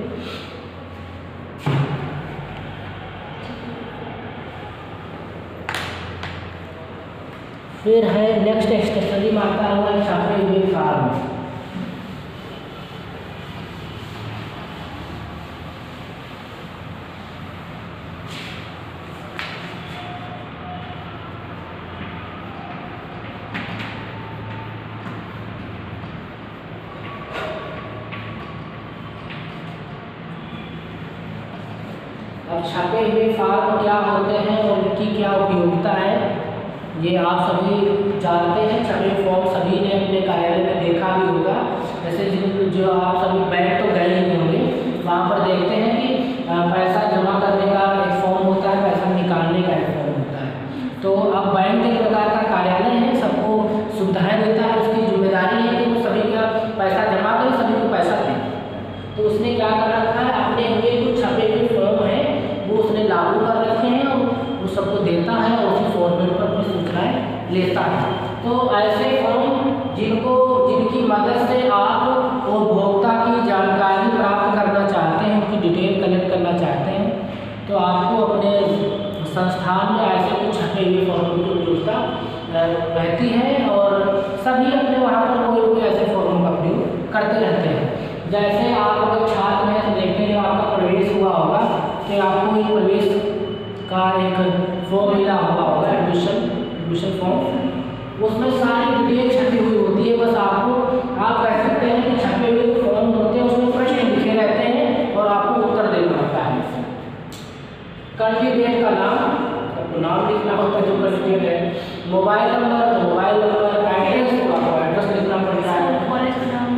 फिर है नेक्स्ट स्टेशनरी में आता हुआ छापे हुए फॉर्म। अब छपे हुए फॉर्म क्या होते हैं और उनकी क्या उपयोगिता है, ये आप सभी जानते हैं। छपे फॉर्म सभी ने अपने कार्यालय में देखा भी होगा। जैसे जो आप सभी बैंक तो गए ही होंगे, वहाँ पर देखते हैं कि पैसा जमा करने का एक फॉर्म होता है, पैसा निकालने का एक फॉर्म होता है। तो अब बैंक एक प्रकार का कार्यालय है, सबको सुविधाएँ देता है, उसकी जिम्मेदारी है कि वो सभी का पैसा जमा करें, सभी को पैसा दें। तो उसने क्या कर रखा है, अपने हुए कुछ छपे हुए फॉर्म है वो उसने लागू कर रखे हैं और वो सबको देता है और उसी फॉर्मेट पर अपनी सूचनाएं लेता है। तो ऐसे फॉर्म जिनकी मदद से आप उपभोक्ता की जानकारी प्राप्त करना चाहते हैं, उनकी डिटेल कलेक्ट करना चाहते हैं, तो आपको अपने संस्थान में ऐसे कुछ छपे हुए फॉर्म की उपयोगिता रहती है और सभी अपने वहाँ पर कोई ऐसे फॉर्म का प्रयोग करते रहते हैं। जैसे आप अगर छात्र हैं तो देखते हैं आपका प्रवेश हुआ होगा कि आपको एक प्रवेश का एक फॉर्म मिला हुआ होगा, एडमिशन फॉर्म, उसमें सारी डिटेल छपी हुई होती है। बस आप कह सकते हैं कि छपे हुए फॉर्म होते हैं, उसमें प्रश्न लिखे रहते हैं और आपको उत्तर देना होता है। कैंडिडेट का नाम लिखना होता है, जो कैंडिडेट है, मोबाइल नंबर तो मोबाइल नंबर, एड्रेस तो आपको एड्रेस लिखना पड़ता है, कॉलेज का नाम,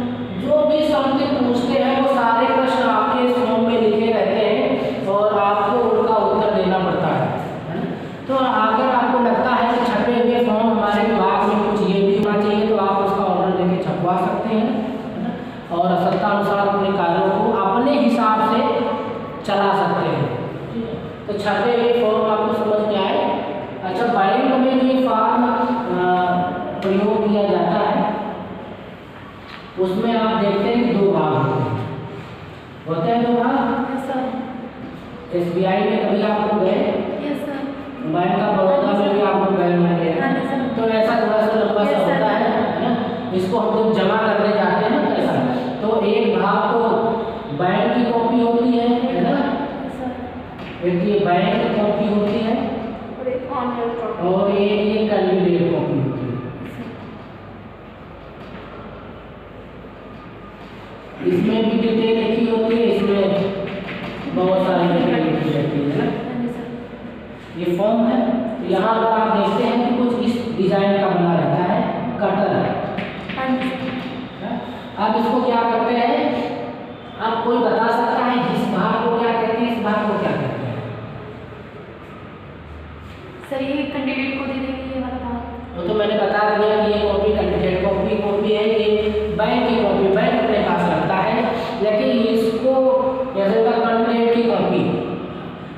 जो भी समथिंग पूछते हैं वो सारे प्रश्न आपके इस फॉर्म में लिखे रहते हैं और आपको उनका उत्तर देना पड़ता है ना। तो अगर आपको लगता है कि छपे हुए फॉर्म हमारे विभाग में कुछ ये भी होना चाहिए तो आप उसका ऑर्डर देके छपवा सकते हैं ना, और आवश्यकतानुसार अपने कार्यों को अपने हिसाब से चला सकते हैं। तो छपे हुए फॉर्म आपको समझ में आए। अच्छा, बैंक में जो फॉर्म प्रयोग किया जाता है उसमें आप देखते हैं कि दो भाग होते हैं। दो भाग, SBI में कभी आप लोग गए, बैंक ऑफ बड़ौदा में भी आप लोग गए होंगे, तो ऐसा थोड़ा सा लंबा सा होता है ना। इसको हम लोग जमा करने जाते हैं ना पैसा, तो एक भाग तो बैंक की कॉपी होती है ना, एक ये बैंक की कॉपी होती है और एक ये कैंडिडेट कॉपी होती है। इसमें भी डिटेल लिखी होती है, इसमें बहुत सारी डिटेल लिखी रहती है ना। ये फॉर्म है, तो यहाँ पर आप देखते हैं कि कुछ इस डिजाइन का बना रहता है, कटर है। अब इसको क्या करते हैं, अब कोई बता सकता है इस भाग को क्या कहते हैं, इस भाग को क्या कहते हैं? सर ये कैंडिडेट को दे देंगे ये वाला भाग। वो तो मैंने बता दिया कि ये कॉपी कैंडिडेट कॉपी है, ये बैंक की कॉपी बैंक अपने पास रखता है। लेकिन इसको जैसे कैंडिडेट की कॉपी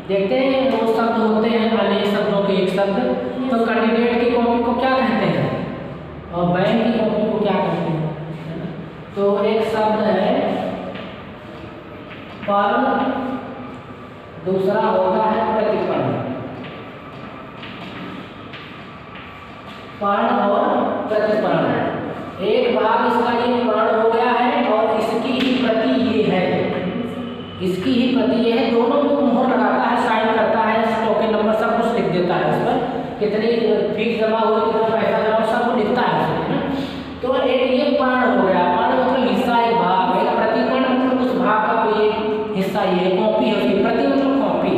देखते हैं, दो शब्द होते हैं, अनेक शब्दों के एक शब्द, तो कैंडिडेट की कॉपी को क्या कहते हैं और बैंक की कॉपी को क्या कहते हैं? तो एक शब्द है पर्ण, दूसरा होता है प्रतिपर्ण। पर्ण और प्रतिपर्ण, एक भाग इसका ये पर्ण हो गया है और इसकी ही प्रति ये है, इसकी ही प्रति ये है, दोनों को मोहर लगाता है, साइन करता है, टोकन नंबर सब कुछ लिख देता है, उस पर कितनी फीस जमा हुई, कितना पैसा जमा, सब कुछ लिखता है उसमें। तो एक ये पर्ण हो गया, पर्ण मतलब हिस्सा, एक भाग है, प्रतिपर्ण मतलब उस भाग का कोई एक हिस्सा, ये कॉपी है उसकी, प्रति मतलब कॉपी।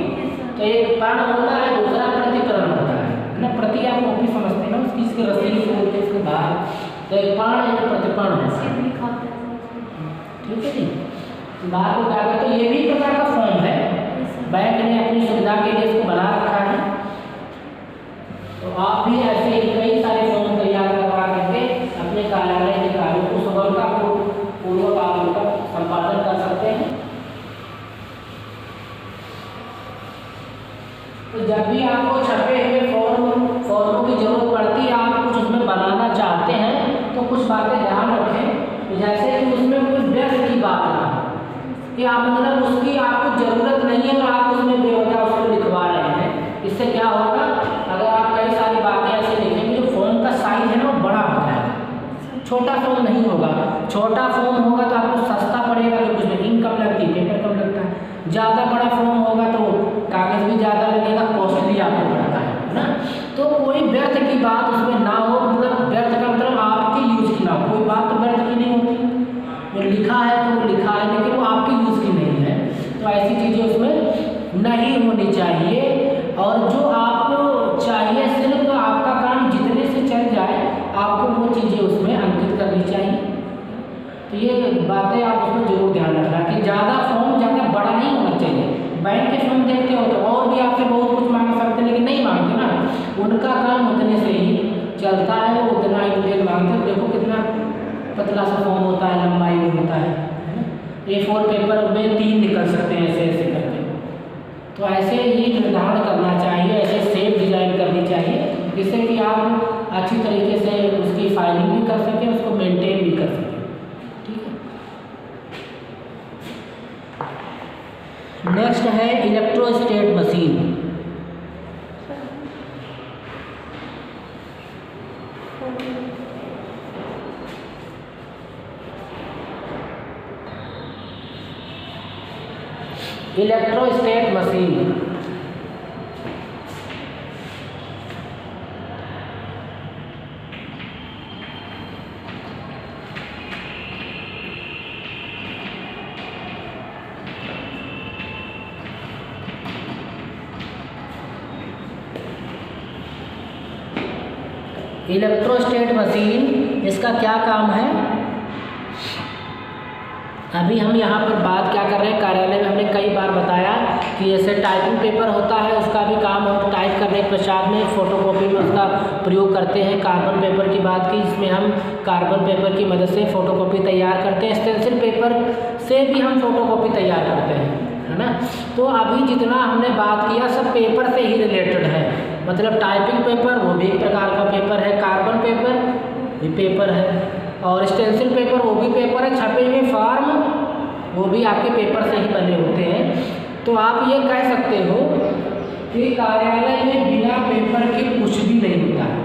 तो एक पर्ण होता है, दूसरा प्रतिपर्ण होता है ना। प्रति आप कॉपी समझते हैं ना, उसकी इसके रसीद बोलते हैं इसके बाहर, तो एक पर्ण एक प्रतिपर्ण है, ठीक है जी। बार को क्या कहते हैं, ये भी एक प्रकार का फॉर्म है, बैंक ने अपनी सुविधा के लिए इसको बना रखा है। तो आप भी ऐसे ही कई सारे फॉर्म तैयार करवा करके अपने कार्यालय के कार्यों को सुगमतापूर्वक आप उनका संपादन कर सकते हैं। तो जब भी आपको छपे हुए फॉर्मों की जरूरत पड़ती है, आप कुछ उसमें बनाना चाहते हैं, तो कुछ बातें ध्यान रखें। जैसे कि उसमें कोई व्यर्थ की बात ना हो, कि आप मतलब उसकी आपको जरूरत नहीं है और आप उसमें बेवजह उसको लिखवा रहे हैं। इससे क्या होगा, अगर आप कई सारी बातें ऐसे लिखेंगे, जो फॉर्म का साइज है ना वो बड़ा हो जाएगा, छोटा फॉर्म नहीं होगा। छोटा फॉर्म होगा तो आपको सस्ता पड़ेगा, तो कुछ में इंक कम लगती है, पेपर कम लगता है। ज़्यादा बड़ा फॉर्म होगा तो कागज़ भी ज़्यादा लगेगा, कॉस्टली आपको पड़ता है ना। तो कोई व्यर्थ की बात उसमें ना हो, मतलब व्यर्थ का मतलब आपके यूज़ की ना हो। कोई बात तो व्यर्थ की नहीं होती, जो लिखा है तो वो लिखा है, लेकिन वो आपके यूज़ की नहीं है। तो ऐसी चीज़ें उसमें नहीं होनी चाहिए। और जो आपको चाहिए सिर्फ आपका काम जितने से चल जाए, आपको वो चीज़ें उसमें अंकित करनी चाहिए। तो ये बातें आप उसमें जरूर ध्यान रखना कि ज़्यादा फॉर्म ज़्यादा बड़ा नहीं होना चाहिए। बैंक के फॉर्म देखते हो तो और भी आपसे बहुत कुछ मांग सकते हैं, लेकिन नहीं मांगते ना, उनका काम उतने से ही चलता है, वो उतना ही डिटेल मांगते हैं। देखो कितना पतला सा फॉर्म होता है, लंबाई में होता है ना। A4 पेपर में 3 निकल सकते हैं ऐसे ऐसे करके। तो ऐसे ही निर्धारण करना चाहिए, ऐसे सेफ डिज़ाइन करनी चाहिए, जिससे कि आप अच्छी तरीके से उसकी फाइलिंग भी कर सकें, उसको मेंटेन भी कर सकें। ठीक है। नेक्स्ट है इलेक्ट्रोस्टेट मशीन। इलेक्ट्रोस्टेट मशीन इलेक्ट्रोस्टेट मशीन, इसका क्या काम है। अभी हम यहाँ पर बात क्या कर रहे हैं, कार्यालय में हमने कई बार बताया कि जैसे टाइपिंग पेपर होता है, उसका भी काम हम टाइप करने के पश्चात में फोटोकॉपी में उसका प्रयोग करते हैं। कार्बन पेपर की बात की, जिसमें हम कार्बन पेपर की मदद से फोटोकॉपी तैयार करते हैं। स्टेंसिल पेपर से भी हम फोटोकॉपी तैयार करते हैं, है ना। तो अभी जितना हमने बात किया सब पेपर से ही रिलेटेड है, मतलब टाइपिंग पेपर वो भी एक प्रकार का पेपर है, कार्बन पेपर भी पेपर है, और स्टेंसिल पेपर वो भी पेपर है, छपे हुए फॉर्म वो भी आपके पेपर से ही बने होते हैं। तो आप ये कह सकते हो कि कार्यालय में बिना पेपर के कुछ भी नहीं होता है,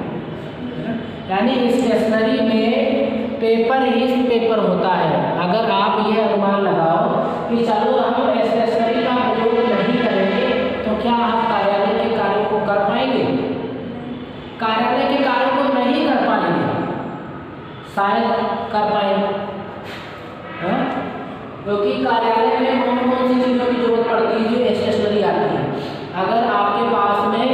यानी स्टेशनरी में पेपर ही पेपर होता है। अगर आप ये अनुमान लगाओ कि चलो हम स्टेशनरी का प्रयोग नहीं करेंगे, तो क्या आप कार्यालय के कार्यों को कर पाएंगे? कार्यालय के कार्यों को नहीं कर पाएंगे, शायद कर पाएंगे, क्योंकि कार्यालय में कौन कौन सी चीज़ों की जरूरत पड़ती है जो स्टेशनरी आती है। अगर आपके पास में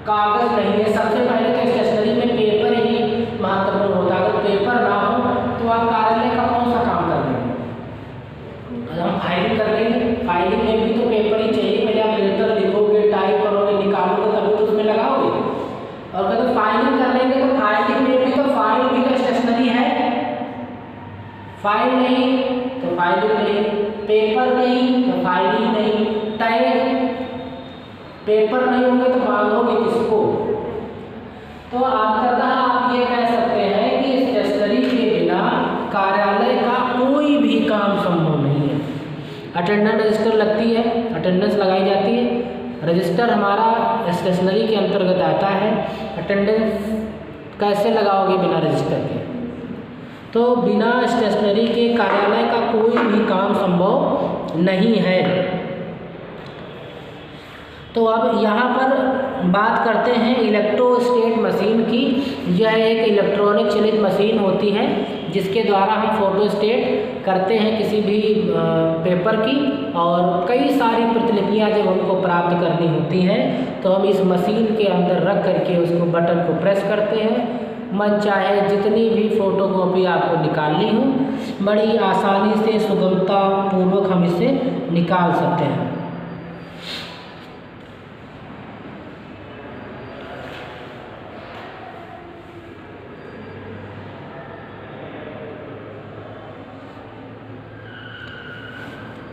कागज़ नहीं है, सबसे पहले तो स्टेशनरी में पेपर ही महत्वपूर्ण होता है। अगर पेपर ना हो तो आप कार्यालय का कौन सा काम कर लेंगे। अगर हम फाइलिंग कर लेंगे, फाइलिंग में भी तो पेपर ही चाहिए। पहले आप लेटर लिखोगे, टाइप करोगे, निकालोगे, तभी तो उसमें लगाओगे। और अगर फाइलिंग कर लेंगे तो फाइलिंग में भी तो फाइल भी तो स्टेशनरी है। फाइल नहीं तो फाइलिंग नहीं, पेपर नहीं तो फाइलिंग नहीं, टैग पेपर नहीं होगा तो बांधोगे किसको। तो अंततः आप ये कह सकते हैं कि स्टेशनरी के बिना कार्यालय का कोई भी काम संभव नहीं है। अटेंडेंस रजिस्टर लगती है, अटेंडेंस लगाई जाती है, रजिस्टर हमारा स्टेशनरी के अंतर्गत आता है। अटेंडेंस कैसे लगाओगे बिना रजिस्टर के। तो बिना स्टेशनरी के कार्यालय का कोई भी काम संभव नहीं है। तो अब यहाँ पर बात करते हैं इलेक्ट्रोस्टेट मशीन की। यह एक इलेक्ट्रॉनिक चलित मशीन होती है जिसके द्वारा हम फोटोस्टेट करते हैं किसी भी पेपर की, और कई सारी प्रतिलिपियाँ जब हमको प्राप्त करनी होती हैं तो हम इस मशीन के अंदर रख करके उसको बटन को प्रेस करते हैं मन चाहे जितनी भी फ़ोटोकॉपी आपको निकालनी हो, बड़ी आसानी से सुगमता पूर्वक हम इसे निकाल सकते हैं।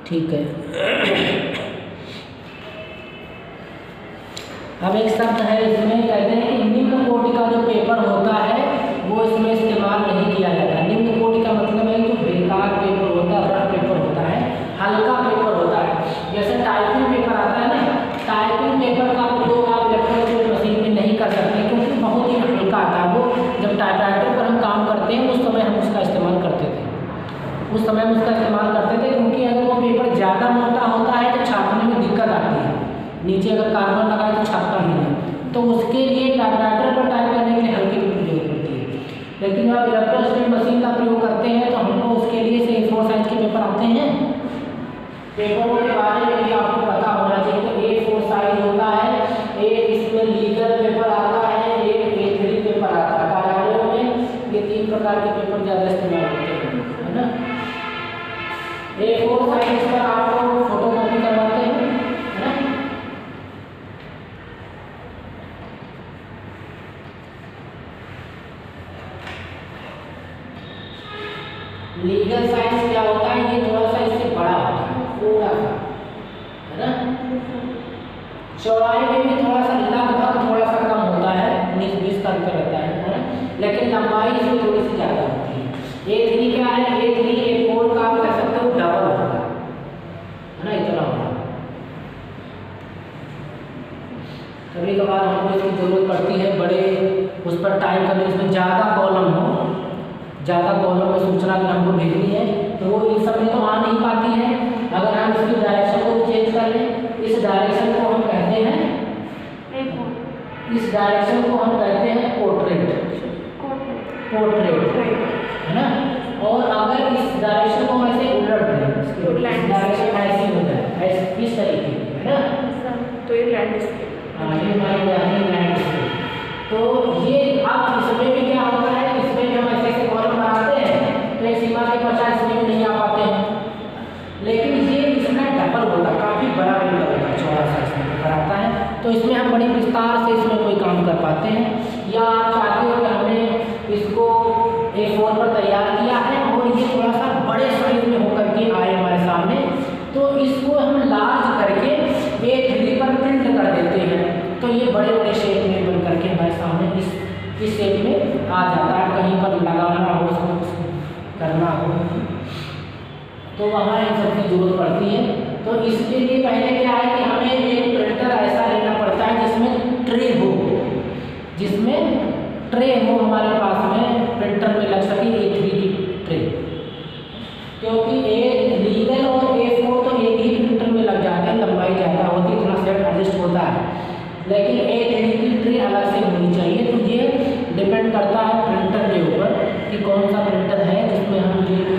ठीक है, अब एक शब्द है इसमें कहते हैं कि निम्न कोटि का जो पेपर होता है वो इसमें इस्तेमाल नहीं किया जाता। निम्न कोटि का मतलब है जो बेकार पेपर होता है, रफ पेपर होता है, हल्का पेपर होता है। जैसे टाइपिंग पेपर आता है ना, टाइपिंग पेपर का उपयोग आप इलेक्ट्रॉनिक मशीन में नहीं कर सकते क्योंकि बहुत ही हल्का आता है। वो जब टाइपराइटर पर हम काम करते हैं उस समय हम उसका इस्तेमाल करते थे, क्योंकि अगर वो पेपर ज़्यादा मोटा होता है तो छापने में दिक्कत आती है, नीचे अगर कार्बन लगाए तो छापता नहीं है, तो उसके लिए टाइपराइटर पर टाइप करने के लिए हल्की पेपर जरूरत पड़ती है। लेकिन जब आप इलेक्ट्रोस्टैटिक मशीन का प्रयोग करते हैं तो हमको उसके लिए से A4 साइज के पेपर आते हैं। पेपरों के बारे में भी आपको पता होना चाहिए। तो A4 साइज होता है, एक इसमें लीगल पेपर आता है, एक A3 पेपर आता है। कार्यालयों में ये 3 प्रकार के पेपर ज़्यादा इस्तेमाल होते हैं, है ना। A4 साइज पर आपको फोटोकॉपी करवाते हैं, है ना। लीगल साइज क्या होता है, ये थोड़ा सा इससे बड़ा होता है, थोड़ा सा, है ना। चौड़ाई में भी थोड़ा सा लगभग थोड़ा सा कम होता है, 19-20 का अंतर रहता है ना, लेकिन लंबाई इसमें थोड़ी सी ज़्यादा होती है। A3 क्या है, A3 A4 का आप कह सकते हो डबल होता है ना, इतना होता है। कभी कभार हमको इसकी ज़रूरत पड़ती है बड़े उस पर टाइप करने, इसमें ज़्यादा कॉलम हो, ज़्यादा कॉलम में सूचना अगर हमको भेजनी है तो वो इस समय तो आ नहीं पाती है। अगर हम इसकी डायरेक्शन को भी चेंज कर लें, इस डायरेक्शन को हम कहते हैं पोर्ट्रेट, है ना। और अगर इस डायरेक्शन को ऐसे उलट दें, इसके डायरेक्शन ऐसी हो जाए, ऐसे इस तरीके की, है ना, तो ये लैंडस्केप, हाँ ये हमारी लैंडस्केप। तो ये अब इसमें भी क्या होता है, इसमें भी हम ऐसे ऐसे कॉलम बनाते हैं तो एक सीमा के पश्चात इसमें भी नहीं आ पाते हैं। लेकिन ये इसमें डबल होता है, काफ़ी बड़ा पेपर होता है, चौड़ा सा इसमें पेपर आता है, तो इसमें हम बड़ी विस्तार से इसमें कोई काम कर पाते हैं। या आप चाहते हो कि हमने इसको A4 पर तैयार किया है और ये थोड़ा सा बड़े साइज में होकर के आए हमारे सामने, तो इसको हम लार्ज करके A3 पर प्रिंट कर देते हैं, तो ये बड़े बड़े शेप में बन करके हमारे सामने इस शेप में आ जाता है। कहीं पर लगाना हो, उसको करना हो तो वहाँ इन सब की जरूरत पड़ती है। तो इसके लिए पहले क्या है कि हमें एक प्रिंटर ऐसा लेना पड़ता है जिसमें ट्रे हो हमारे पास में, प्रिंटर में लग सके A3 की ट्रे, क्योंकि लीगल और A4 तो एक ही प्रिंटर में लग जाते हैं, लंबाई ज़्यादा होती है, थोड़ा सेट एडजस्ट होता है, लेकिन A3 की ट्रे अलग से होनी चाहिए। तो ये डिपेंड करता है प्रिंटर के ऊपर कि कौन सा प्रिंटर है जिसमें हम ये ट्रे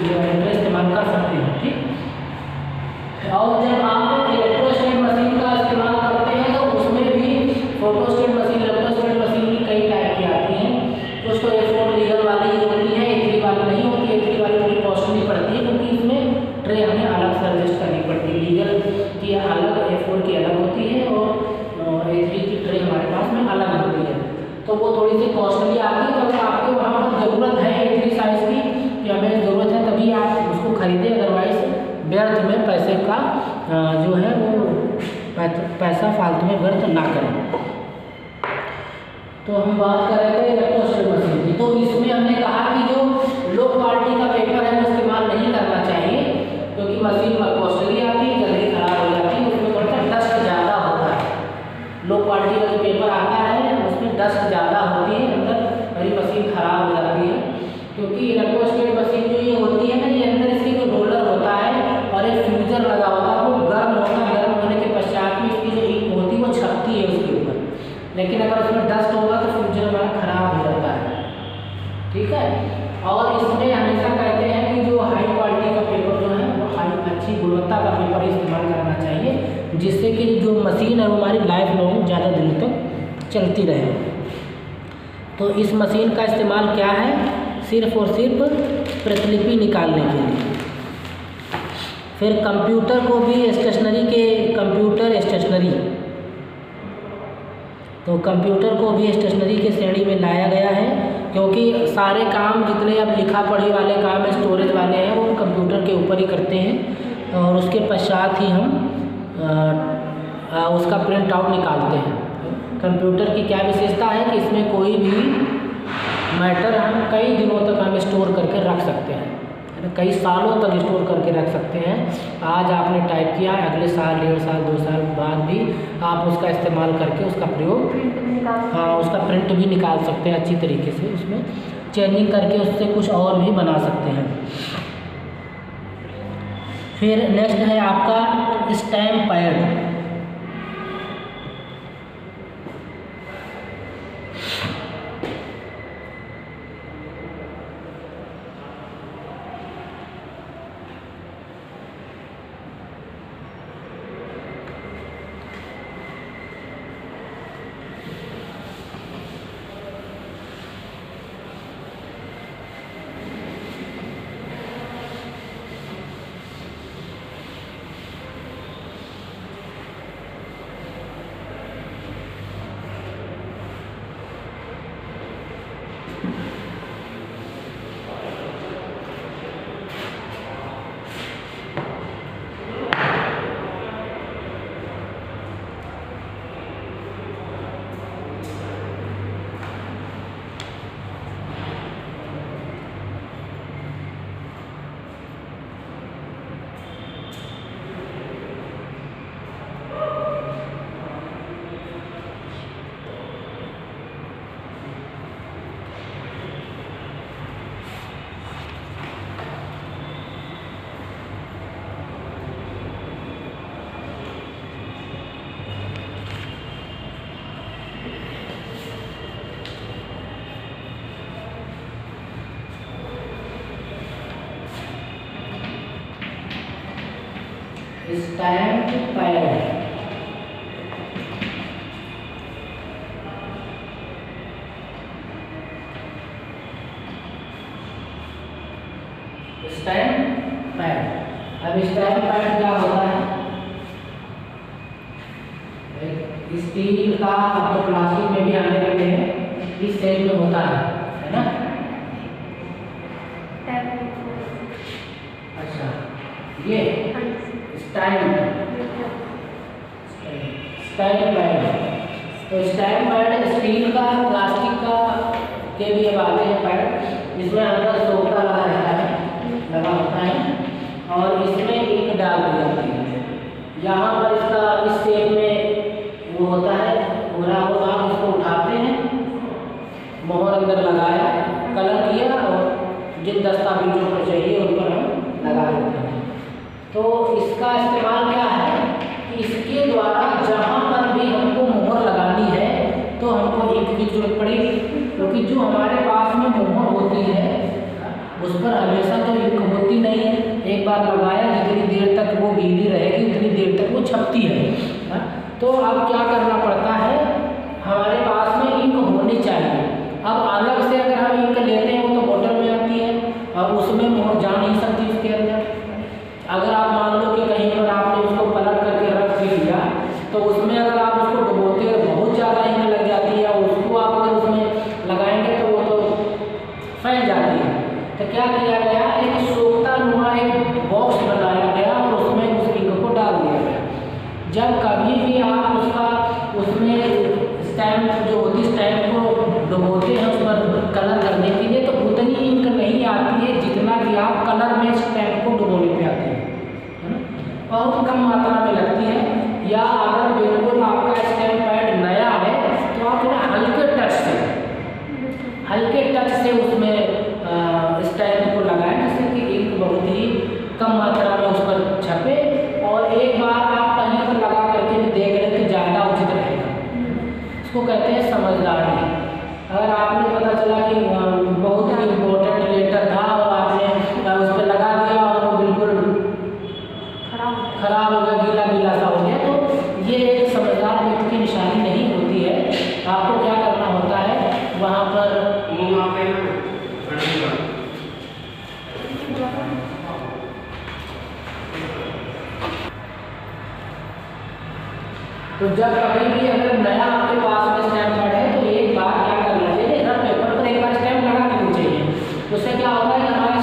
इस्तेमाल कर सकते हैं, ठीक। और जब आप इलेक्ट्रोस्टैटिक मशीन का इस्तेमाल करते हैं तो उसमें भी फोटोस्टैट मशीन, इलेक्ट्रोस्टैटिक मशीन भी कई टाइप की आती हैं। कुछ तो A4 लीगल वाली ही होती है, A3 वाली नहीं होती। A3 वाली थोड़ी कॉस्टली पड़ती है क्योंकि इसमें ट्रे हमें अलग से एडजस्ट करनी पड़ती है, लीगल की अलग, A4 की अलग होती है और A3 की ट्रे हमारे पास में अलग होती है, तो वो थोड़ी सी कॉस्टली आती है। तो अगर आपको वहाँ पर ज़रूरत है A3 साइज़ की कि हमें ज़रूरत है तभी आप उसको खरीदें, अदरवाइज व्यर्थ में पैसे का जो है वो पैसा फालतू में व्यर्थ ना करें। तो हम बात कर रहे थे इलेक्ट्रोस्टैटिक मशीन की, तो इसमें हमने कहा कि जो लो क्वालिटी का पेपर है वो इस्तेमाल नहीं करना चाहिए क्योंकि मशीन कॉस्टली आती है, जल्दी खराब हो जाती है, उसमें थोड़ा सा डस्ट ज़्यादा होता है। लो क्वालिटी का जो पेपर आता है उसमें डस्ट ज़्यादा होती है, अंदर हमारी मशीन ख़राब हो जाती है। क्योंकि इलेक्ट्रोस्टैटिक मशीन जो ये होती है ना, ये अंदर इसकी जो रोलर होता है और एक फ्यूजर लगा होता है, वो गर्म होता है, गर्म होने के पश्चात में इसकी जो इंक होती है वो छपती है उसके ऊपर। लेकिन अगर उसमें डस्ट होगा तो फ्यूजर हमारा ख़राब हो जाता है, ठीक है। और इसमें हमेशा कहते हैं कि जो हाई क्वालिटी का पेपर जो है वो अच्छी गुणवत्ता का पेपर इस्तेमाल करना चाहिए, जिससे कि जो मशीन है वो हमारी लाइफ लॉन्ग ज़्यादा दिनों तक चलती रहे। तो इस मशीन का इस्तेमाल क्या है, सिर्फ और सिर्फ प्रतिलिपि निकालने के लिए। फिर कंप्यूटर को भी स्टेशनरी के कंप्यूटर स्टेशनरी, तो कंप्यूटर को भी स्टेशनरी के श्रेणी में लाया गया है, क्योंकि सारे काम जितने अब लिखा पढ़ी वाले काम स्टोरेज वाले हैं वो कंप्यूटर के ऊपर ही करते हैं, और उसके पश्चात ही हम उसका प्रिंट आउट निकालते हैं। कंप्यूटर की क्या विशेषता है कि इसमें कोई भी मैटर हम कई दिनों तक हम स्टोर करके रख सकते हैं, कई सालों तक स्टोर करके रख सकते हैं। आज आपने टाइप किया, अगले साल, 1.5 साल, 2 साल बाद भी आप उसका इस्तेमाल करके उसका प्रयोग, उसका प्रिंट भी निकाल सकते हैं अच्छी तरीके से, उसमें चेंजिंग करके उससे कुछ और भी बना सकते हैं। फिर नेक्स्ट है आपका stamp pad. Stamp pad, stamp pad. अब स्टैम्प पैड क्या होता है, स्टील का, अब तो प्लास्टिक में भी आने लगे हैं, इस शेप में होता है ना। अच्छा, ये स्टैम्प पैड, तो स्टैम्प पैड स्टील का, प्लास्टिक का के भी अब आते हैं पैड, इसमें अंदर सोखा लगा रहता है, लगा होता है, और इसमें इंक डाल दी जाती है। यहाँ पर इसका इस शेप में वो होता है, पूरा वो आप इसको उठाते हैं, मोहर अंदर लगाया, कलर किया, और जिन दस्तावेजों पर चाहिए उन पर हम लगा देते हैं। तो इसका इस्तेमाल क्या है कि इसके द्वारा जहाँ पर भी हमको मोहर लगानी है तो हमको इंक की जरूरत पड़ेगी, क्योंकि जो हमारे पास में मोहर होती है उस पर हमेशा तो इंक होती नहीं है। एक बार लगाया, जितनी देर तक वो गीली रहेगी उतनी देर तक वो छपती है। तो अब क्या करना पड़ता है, हमारे पास में इंक होनी चाहिए। अब अलग से अगर हम इंक लेते हैं वो तो बोतल में आती है, और उसमें मोहर जा नहीं सकती उसके अंदर। अगर आप मान लो कि कहीं पर आपने उसको पलट करके रख भी लिया, तो उसमें अगर आप उसको डुबोते हो बहुत ज़्यादा इंक लग जाती है, और उसको आप अगर उसमें लगाएंगे तो वो तो फैल जाती है। तो क्या किया गया, एक सोखता नुमा एक बॉक्स बनाया गया और उसमें उस इंक को डाल दिया गया। जब कभी भी आप उसमें स्टैम्प जो होती, स्टैम्प को डुबोते हैं उस पर कलर करने के लिए, तो उतनी इंक नहीं आती है जितना कि आप कलर में स्टैम्प को डुबोने पे आती है ना, बहुत कम मात्रा में लगती है। या अगर बिल्कुल आपका स्टैम्प पैड नया है तो आप थोड़ा हल्के टच से उसमें स्टैम्प को लगाएं, जिससे कि इंक बहुत ही कम मात्रा में उस पर छपे, और एक बार आप कहीं पर लगा करके भी देख लें तो ज़्यादा उचित रहेगा। इसको कहते हैं समझदारी। अगर आपने पता चला कि बहुत ही इम्पोर्टेंट लेटर था और आपने उस पर लगा दिया और वो बिल्कुल खराब हो गया, गीला गीला सा हो गया, तो ये एक समझदार व्यक्ति की निशानी नहीं होती है। आपको क्या करना होता है, वहाँ पर तो जब कभी भी अगर नया आपके पास में स्टैम्प पैड है तो एक बार क्या करना चाहिए, रफ पेपर पर एक बार स्टैम्प लगा देनी चाहिए। उससे क्या होगा कि हमारा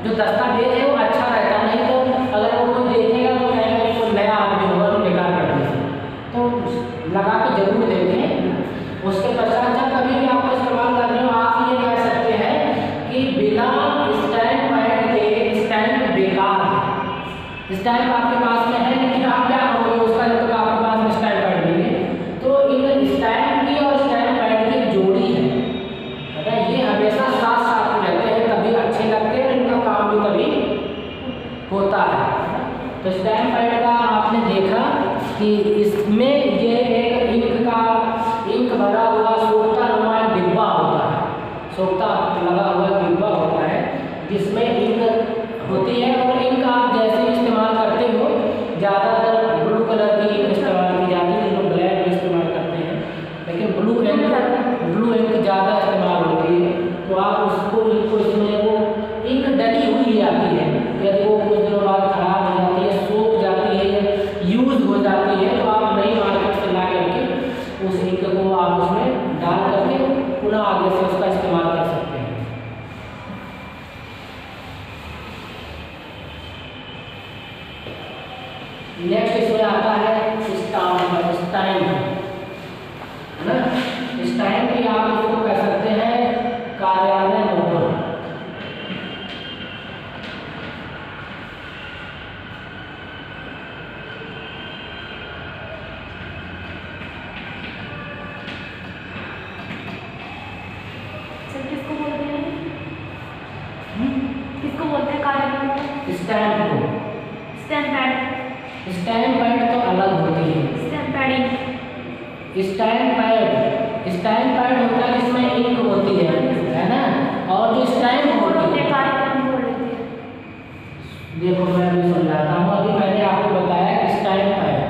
जो दस्तावेज है वो अच्छा रहता है। नहीं तो अगर वो कोई देखेगा तो कहेगा कि कोई नया आदमी होगा तो बेकार कर दिया। तो लगा के जरूर देखें। उसके पश्चात जब कभी भी आपको इस्तेमाल कर रहे हो आप ये कह सकते हैं कि बिना स्टैम्प पैड के स्टैम्प बेकार है। स्टैम्प आपके पास में है लेकिन आप क्या करोगे उसका, जब तक आपके पास में स्टैम्प पैड नहीं है। तो इन स्टैम्प की और स्टैम्प पैड की जोड़ी है, पता है, ये हमेशा साथ साथ रहते हैं, तभी अच्छे लगते हैं, इनका काम भी तभी होता है। तो स्टैम्प पैड का आपने देखा कि इसमें ये एक इंक भरा हुआ सोखता नुमा डिब्बा होता है, सोखता लगा हुआ डिब्बा होता है जिसमें इंक होती है। और इंक आप जैसे भी इस्तेमाल करते हो, ज़्यादातर ब्लू कलर की इंक इस्तेमाल की जाती है, लोग ब्लैक भी इस्तेमाल करते हैं, लेकिन ब्लू इंक ज़्यादा इस्तेमाल होती है। तो आप उसको इनको इसमें वो इंक डली हुई आती है, यदि वो कुछ दिनों बाद खराब हो जाती है, सूख जाती है या यूज हो जाती है, तो आप नई मार्केट से ला करके उस इंक को आप उसमें डाल करके पुनः आगे से उसका इस्तेमाल कर सकते हैं। नेक्स्ट इसमें आता है स्टैम्प, है ना। स्टैम्प भी आप इसको कह सकते हैं कार्यालय मोहर। किसको बोलते हैं, किसको बोलते हैं कार्यालय मोहर? स्टैम्प को। Stamp pad. स्टैम्प पैड तो अलग होती है। Stamp padding. स्टैम्प पैड होता है जिसमें इंक होती है ना। और जो स्टैम्प होती है, देखो मैं अभी समझाता हूँ। अभी मैंने आपको बताया कि स्टैम्प पैड,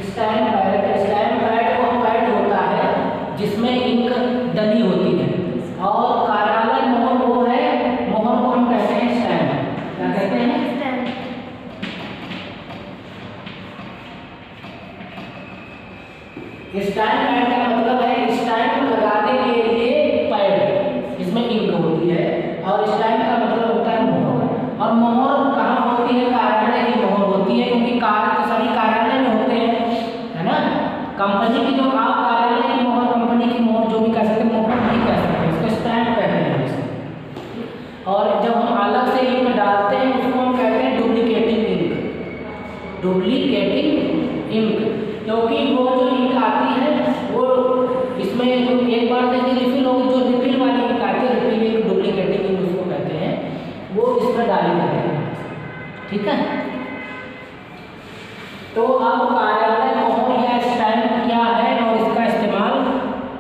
स्टैम्प पैड वो पैड होता है जिसमें इंक डली होती है। और कार्यालय मोहर वो है, मोहर को हम कहते हैं स्टैम्प। क्या कहते हैं? स्टैम्प पैड का मतलब है स्टैम्प लगाने के लिए पैड जिसमें इंक होती है, और स्टैम्प का मतलब होता है मोहर। और मोहर कहाँ होती है? कार्यालय की मोहर होती है, क्योंकि कार्य तो सभी कार्यालय में होते हैं, है ना। कंपनी की जो आप कार्यालय की मोहर, कंपनी की मोहर जो भी कह सकते हैं, मोहर नहीं कह सकते, इसको स्टैम्प कहते हैं इसे। और जब हम अलग से इंक डालते हैं उसको हम कहते हैं डुप्लीकेटिंग इंक। डुप्लीकेटिंग इंक, क्योंकि वो जो इंक आती है वो इसमें जो एक बार देखिए रिफिल होगी, जो रिफिल वाली इंक आती है, रिफिल इंक, डुप्लीकेटिंग इंक उसको कहते हैं, वो इसमें डाली जाती है। ठीक है। तो अब कार्यालय मोहर या स्टैम्प क्या है और इसका इस्तेमाल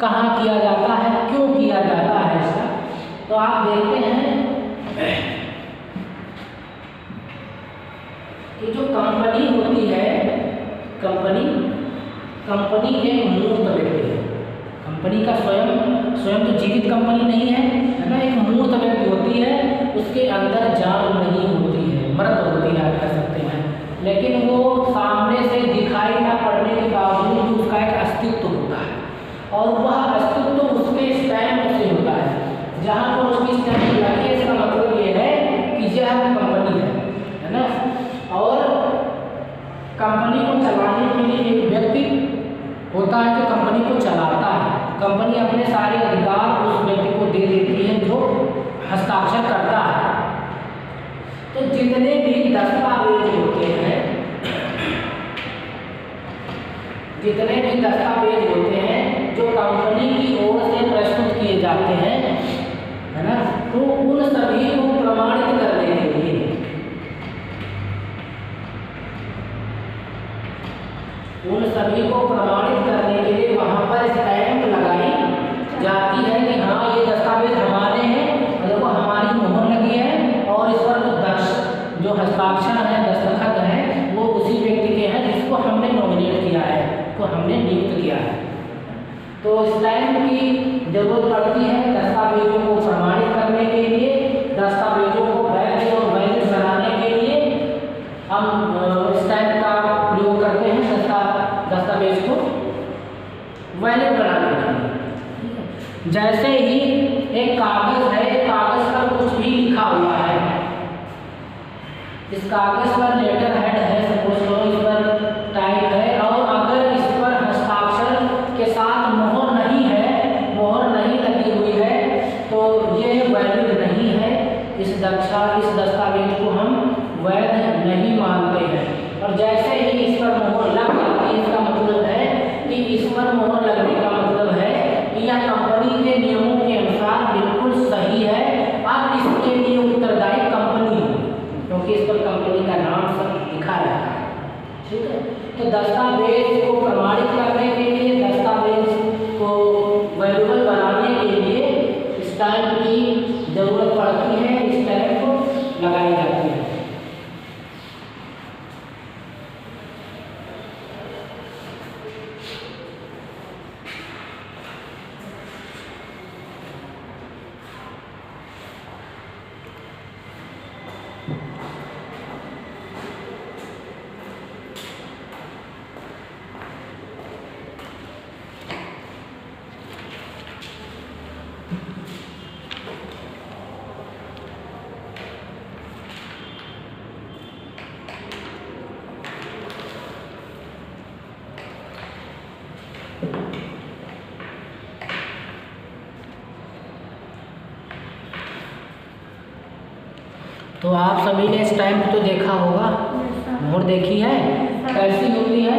कहाँ किया जाता है, क्यों किया जाता है इसका, तो आप देखते हैं कि जो कंपनी होती है, कंपनी एक मूर्त व्यक्ति है। कंपनी का स्वयं तो जीवित कंपनी नहीं है ना, एक मूर्त व्यक्ति होती है, उसके अंदर जान नहीं होती है, मृत होती है आप कह सकते हैं, लेकिन वो सामने से दिखाई ना पड़ने के बावजूद भी उसका एक अस्तित्व होता है, और वह अस्तित्व उसके स्टैम्प से होता है। जहाँ पर उसकी स्टैम्प लगी है, इसका मतलब ये है कि यह कंपनी है ना। और कंपनी को चलाने के लिए एक व्यक्ति होता है जो कंपनी को चलाता है। कंपनी अपने सारे अधिकार उस व्यक्ति को दे देती है जो हस्ताक्षर करता है। तो जितने भी दस्तावेज होते हैं, जो कंपनी की ओर से प्रस्तुत किए जाते हैं, है ना, तो उन सभी को प्रमाणित करने के लिए वहाँ पर स्टैम्प लगाई जाती है कि हाँ ये दस्तावेज हमारे हैं, और वो हमारी मोहर लगी है, और इस पर जो हस्ताक्षर है, दस्तखत है, वो उसी व्यक्ति के हैं जिसको हमने नॉमिनेट किया है, को हमने नियुक्त किया है। तो स्टैम्प की जरूरत पड़ती है दस्तावेजों को प्रमाणित करने के लिए, दस्तावेजों को वैध और वैध बनाने स्टैम्प का प्रयोग करते हैं दस्तावेज को वैलिड बनाने के लिए। जैसे ही एक कागज है, कागज पर कुछ भी लिखा हुआ है, इस कागज पर लेटर हेड है, सपोज करो इस पर टाइप है, और अगर इस पर हस्ताक्षर के साथ मोहर नहीं है, मोहर नहीं लगी हुई है, तो ये वैलिड नहीं है। इस दस्तावेज को हम वैध नहीं मानते हैं। और जैसे ही इस पर मोहर लग जाती है, इसका मतलब है कि इस पर मोहर लगने का मतलब है कि यह कंपनी के नियमों के अनुसार बिल्कुल सही है। अब इसके लिए उत्तरदायी कंपनी, क्योंकि इस पर कंपनी का नाम सब लिखा रहता है। ठीक है, तो दस्तावेज को प्रमाणित करने के लिए, दस्तावेज को वैल्यूएबल बनाने के लिए स्टैम्प की जरूरत पड़ती है, स्टैम्प लगाई जाती है। तो आप सभी ने स्टैम्प तो देखा होगा, मोहर देखी है, कैसी होती है?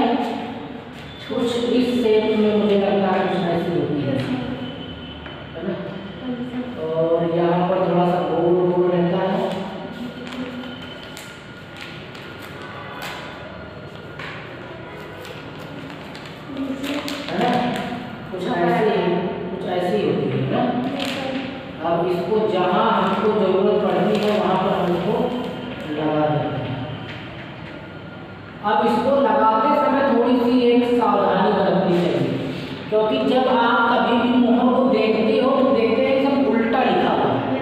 कुछ इस शेप में मुझे लगता है कुछ ऐसी होती है ना? और यहाँ पर थोड़ा सा गोल गोल रहता है, ना? कुछ ऐसी होती है ना? अब इसको जहाँ हमको जरूरत पड़ती है वहाँ पर हम इसको लगा देते हैं। अब इसको लगाते समय थोड़ी सी एक सावधानी बरतनी चाहिए, क्योंकि जब आप कभी भी मोहर को देखते हो तो देखते हैं सब उल्टा लिखा हुआ है,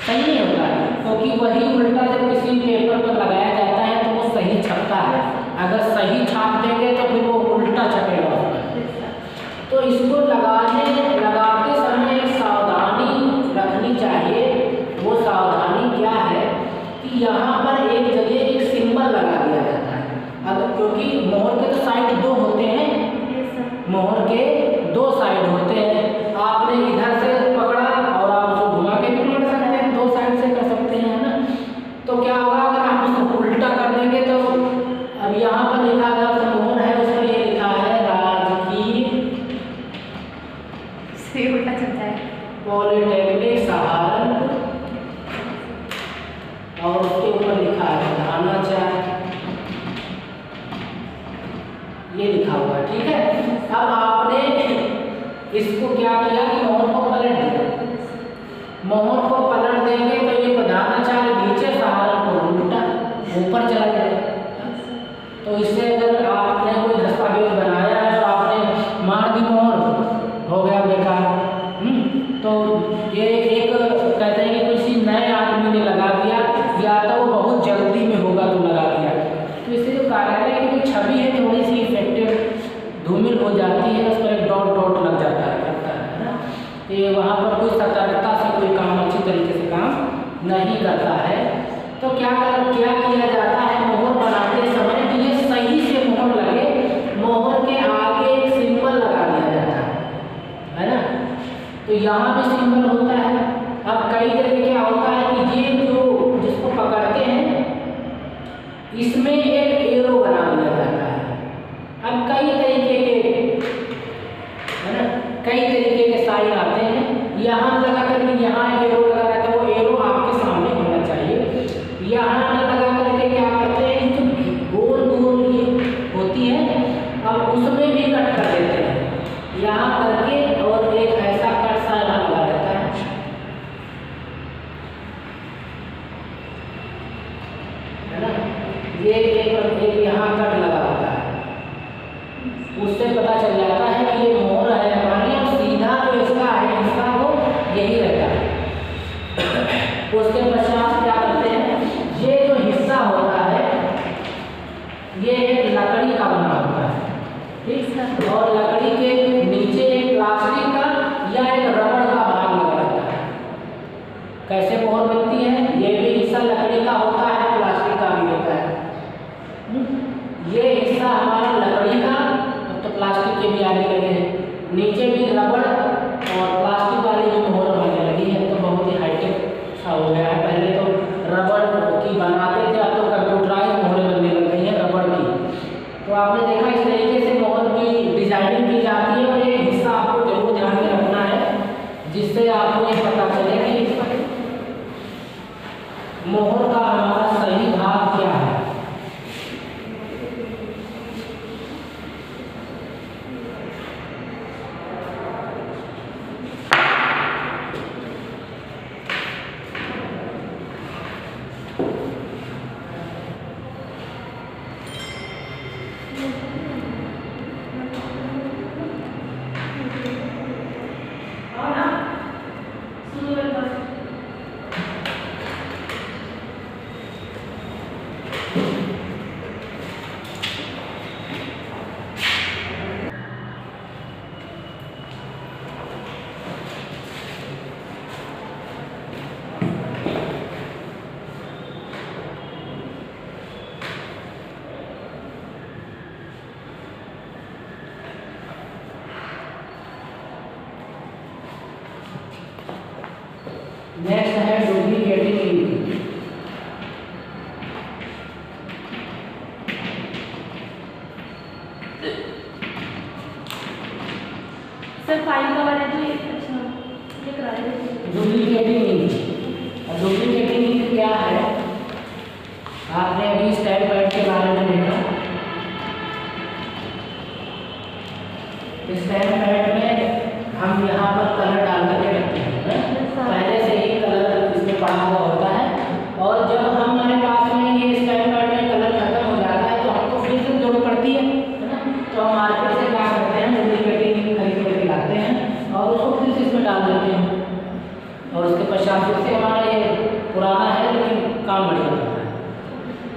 सही नहीं होता है, क्योंकि वही उल्टा जब किसी पेपर पर लगाया जाता है तो वो सही छपता है। अगर सही छाप देंगे तो फिर वो उल्टा छपेगा। तो इसको लगाते समय एक सावधानी रखनी चाहिए। वो सावधानी क्या है कि यहाँ पर एक जगह एक सिंबल लगा दिया जाता है। अगर क्योंकि मोहर के तो साइड दो होते हैं, मोहर के दो साइड होते हैं। आपने इधर से पकड़ा और आप उसको घुमा के भी पकड़ सकते हैं, दो साइड से कर सकते हैं, है ना? तो क्या होगा अगर आप उसको उल्टा कर देंगे तो अब यहाँ पर लिखा था मोहर है, उसमें ये लिखा है राजकीय उल्टा चलता है पॉलिटेक्निक सहारनपुर, और उसके ऊपर लिखा है धानाचार, ये लिखा हुआ है। ठीक है, अब आपने इसको क्या किया कि मोहर को पलट दिया। मोहर को पलट देंगे तो ये धानाचार नीचे, सहारनपुर उल्टा ऊपर चला जाएगा। तो इससे अगर आपने कोई दस्तावेज बनाया है तो आपने मार दी मोहर, हो गया बेकार। तो ये एक कहते हैं कि किसी नए आदमी ने लगा दिया, या तो वो बहुत जल्दी में होगा तो लगा दिया, तो इससे जो कार्यालय की जो छवि है थोड़ी सी इफेक्टेड धूमिल हो जाती है, उस पर एक डॉट डॉट लग जाता है ना? ये वहाँ पर कोई सतर्कता से कोई काम अच्छी तरीके से काम नहीं करता है। तो क्या किया जाता है मोहर बनाते समय कि ये सही से मोहर लगे, मोहर के आगे एक सिंबल लगा दिया जाता है ना? तो यहाँ भी सिंबल होता है। अब कई तरह क्या होता है कि ये जो जिसको पकड़ते हैं इसमें एक एरो बना दिया जाता है। अब कई तरीके के, है ना, कई तरीके के साइन आते हैं। यहाँ लगा करके यहाँ एक एरो लगा रहता है, वो एरो आपके सामने होना चाहिए। यहाँ न लगा करके क्या करते हैं, जो गोल गोल ये होती है अब उसमें भी कट कर देते हैं यहाँ करके, और एक ऐसा कट सा यहाँ लगा रहता है, है ना? ये एक यहाँ कट लगा होता है, उससे पता चल जाता है कि ये मोहर है हमारी, और सीधा जो इसका है इसका वो यही रहता है। उसके पश्चात क्या करते हैं, ये जो हिस्सा होता है ये एक लकड़ी का बना होता है, ठीक है, और लकड़ी के नीचे एक प्लास्टिक का या एक रबड़ का भाग लगा रहता है। कैसे मोहर बनती है? ये भी हिस्सा लकड़ी का होता है, प्लास्टिक का भी होता है। ये हिस्सा हमारा लकड़ी का, तो प्लास्टिक के भी आने लगे हैं, नीचे भी रबड़ और प्लास्टिक वाली भी मोहर बनने लगी है। तो बहुत ही हाईटेक सा हो गया है। पहले तो रबड़ की बनाते थे, अब तो कंप्यूटराइज मोहरें बनने लग गई हैं रबड़ की। तो आपने देखा इस तरीके से मोहर की डिजाइनिंग की जाती है, और ये हिस्सा आपको जरूर ध्यान में रखना है, जिससे आपको ये पता चले कि मोहर का हमारा सही भाग क्या है। नेक्स्ट है duplicating ink. Sir file cover है तो ये अच्छा ये करा दीजिए। डुप्लीकेटिंग इंक, और डुप्लीकेटिंग इंक क्या है? आपने अभी स्टैम्प पैड के बारे में देखा। स्टैम्प पैड में हम यहाँ पर कलर डाल करके रखते हैं, पहले से ही कलर इसमें पड़ा हुआ होता है, और जब हमारे पास में ये स्टैम्प पैड में कलर खत्म हो जाता है तो हमको फिर से जरूरत पड़ती है ना, तो हम मार्केट से क्या करते हैं, डुप्लीकेटिंग इंक खरीद करके लाते हैं और उसको फिर से इसमें डाल देते हैं, और उसके पश्चात फिर से हमारा ये पुराना है लेकिन काम बढ़िया करता है,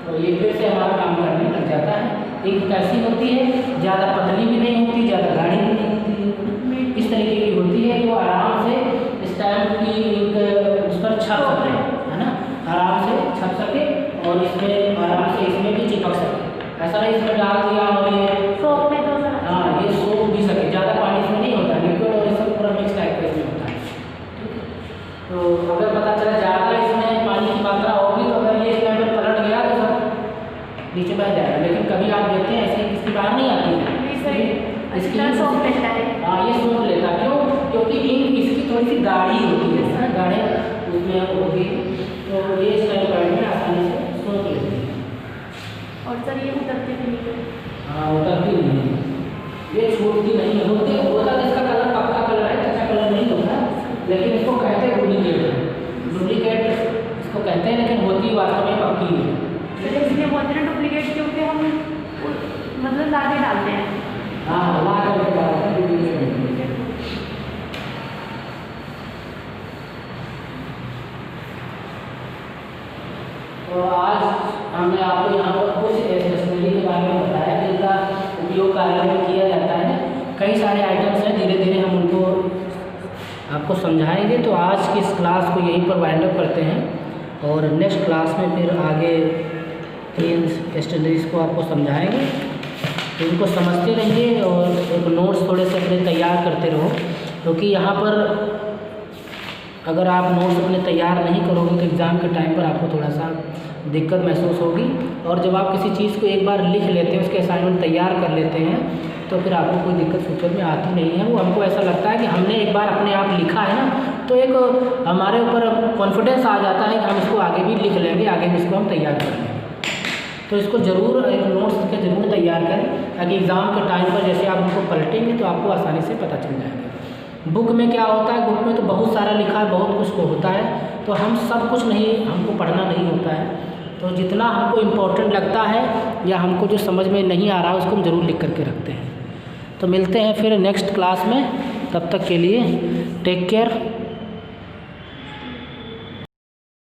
तो ये फिर से हमारा काम करने लग जाता है। इंक कैसी होती है? ज़्यादा पतली भी नहीं होती, ज़्यादा गाढ़ी भी नहीं होती, इस तरीके की होती है कि वो आराम से स्टैम्प की इंक उस पर छप सके, है ना, आराम से छप सके, और इसमें आराम से इसमें भी चिपक सके। ऐसा नहीं इसमें डाल दिया और ये सोप में तो हाँ ये सोख भी सके, ज़्यादा पानी इसमें नहीं होता, लिक्विड और ये सब पूरा मिक्स टाइप का इसमें होता है। तो अगर पता चला ज़्यादा इसमें पानी की मात्रा होगी तो अगर ये स्टैम्प पर पलट गया तो सब नीचे बह जाएगा, लेकिन कभी आप देखते हैं ऐसे इसकी बाहर नहीं आती है, इसकी सोप लेता है। हाँ ये सोख लेता है। क्यों? क्योंकि इंक इसकी थोड़ी सी गाढ़ी होती है, गाढ़े उसमें होगी, तो ये स्टैम्प पैड में आसानी से सोख लेती है। और सर ये उतरते भी नहीं। हाँ उतरती नहीं है, ये छूटती नहीं है। होता जिसका कलर पक्का कलर है, कच्चा कलर नहीं होता, लेकिन इसको कहते हैं डुप्लीकेट। डुप्लीकेट इसको कहते हैं, लेकिन होती वास्तव में पक्की है। सर इसलिए बोलते हैं डुप्लीकेट, क्योंकि हम मतलब ला के डालते हैं। हाँ ला करके डालते हैं डुप्लीकेट। तो आज हमने आपको यहाँ पर कुछ स्टेशनरी के बारे में बताया जिनका उपयोग कार्य में किया जाता है। कई सारे आइटम्स हैं, धीरे धीरे हम उनको आपको समझाएंगे। तो आज की इस क्लास को यहीं पर वाइंड अप करते हैं, और नेक्स्ट क्लास में फिर आगे इन स्टेशनरीज को आपको समझाएंगे। तो इनको समझते रहिए और एक नोट्स थोड़े से अपने तैयार करते रहो, क्योंकि यहाँ पर अगर आप नोट्स अपने तैयार नहीं करोगे तो एग्ज़ाम के टाइम पर आपको थोड़ा सा दिक्कत महसूस होगी। और जब आप किसी चीज़ को एक बार लिख लेते हैं, उसके असाइनमेंट तैयार कर लेते हैं, तो फिर आपको कोई दिक्कत फ्यूचर में आती नहीं है। वो हमको ऐसा लगता है कि हमने एक बार अपने आप लिखा है ना, तो एक हमारे ऊपर कॉन्फिडेंस आ जाता है कि हम इसको आगे भी लिख लेंगे, आगे भी इसको हम तैयार कर लेंगे। तो इसको ज़रूर एक नोट्स के ज़रूर तैयार करें, ताकि एग्ज़ाम के टाइम पर जैसे आप उनको पलटेंगे तो आपको आसानी से पता चल जाएगा। बुक में क्या होता है, बुक में तो बहुत सारा लिखा है, बहुत कुछ को होता है, तो हम सब कुछ नहीं, हमको पढ़ना नहीं होता है। तो जितना हमको इम्पोर्टेंट लगता है या हमको जो समझ में नहीं आ रहा है उसको हम ज़रूर लिख करके रखते हैं। तो मिलते हैं फिर नेक्स्ट क्लास में, तब तक के लिए टेक केयर।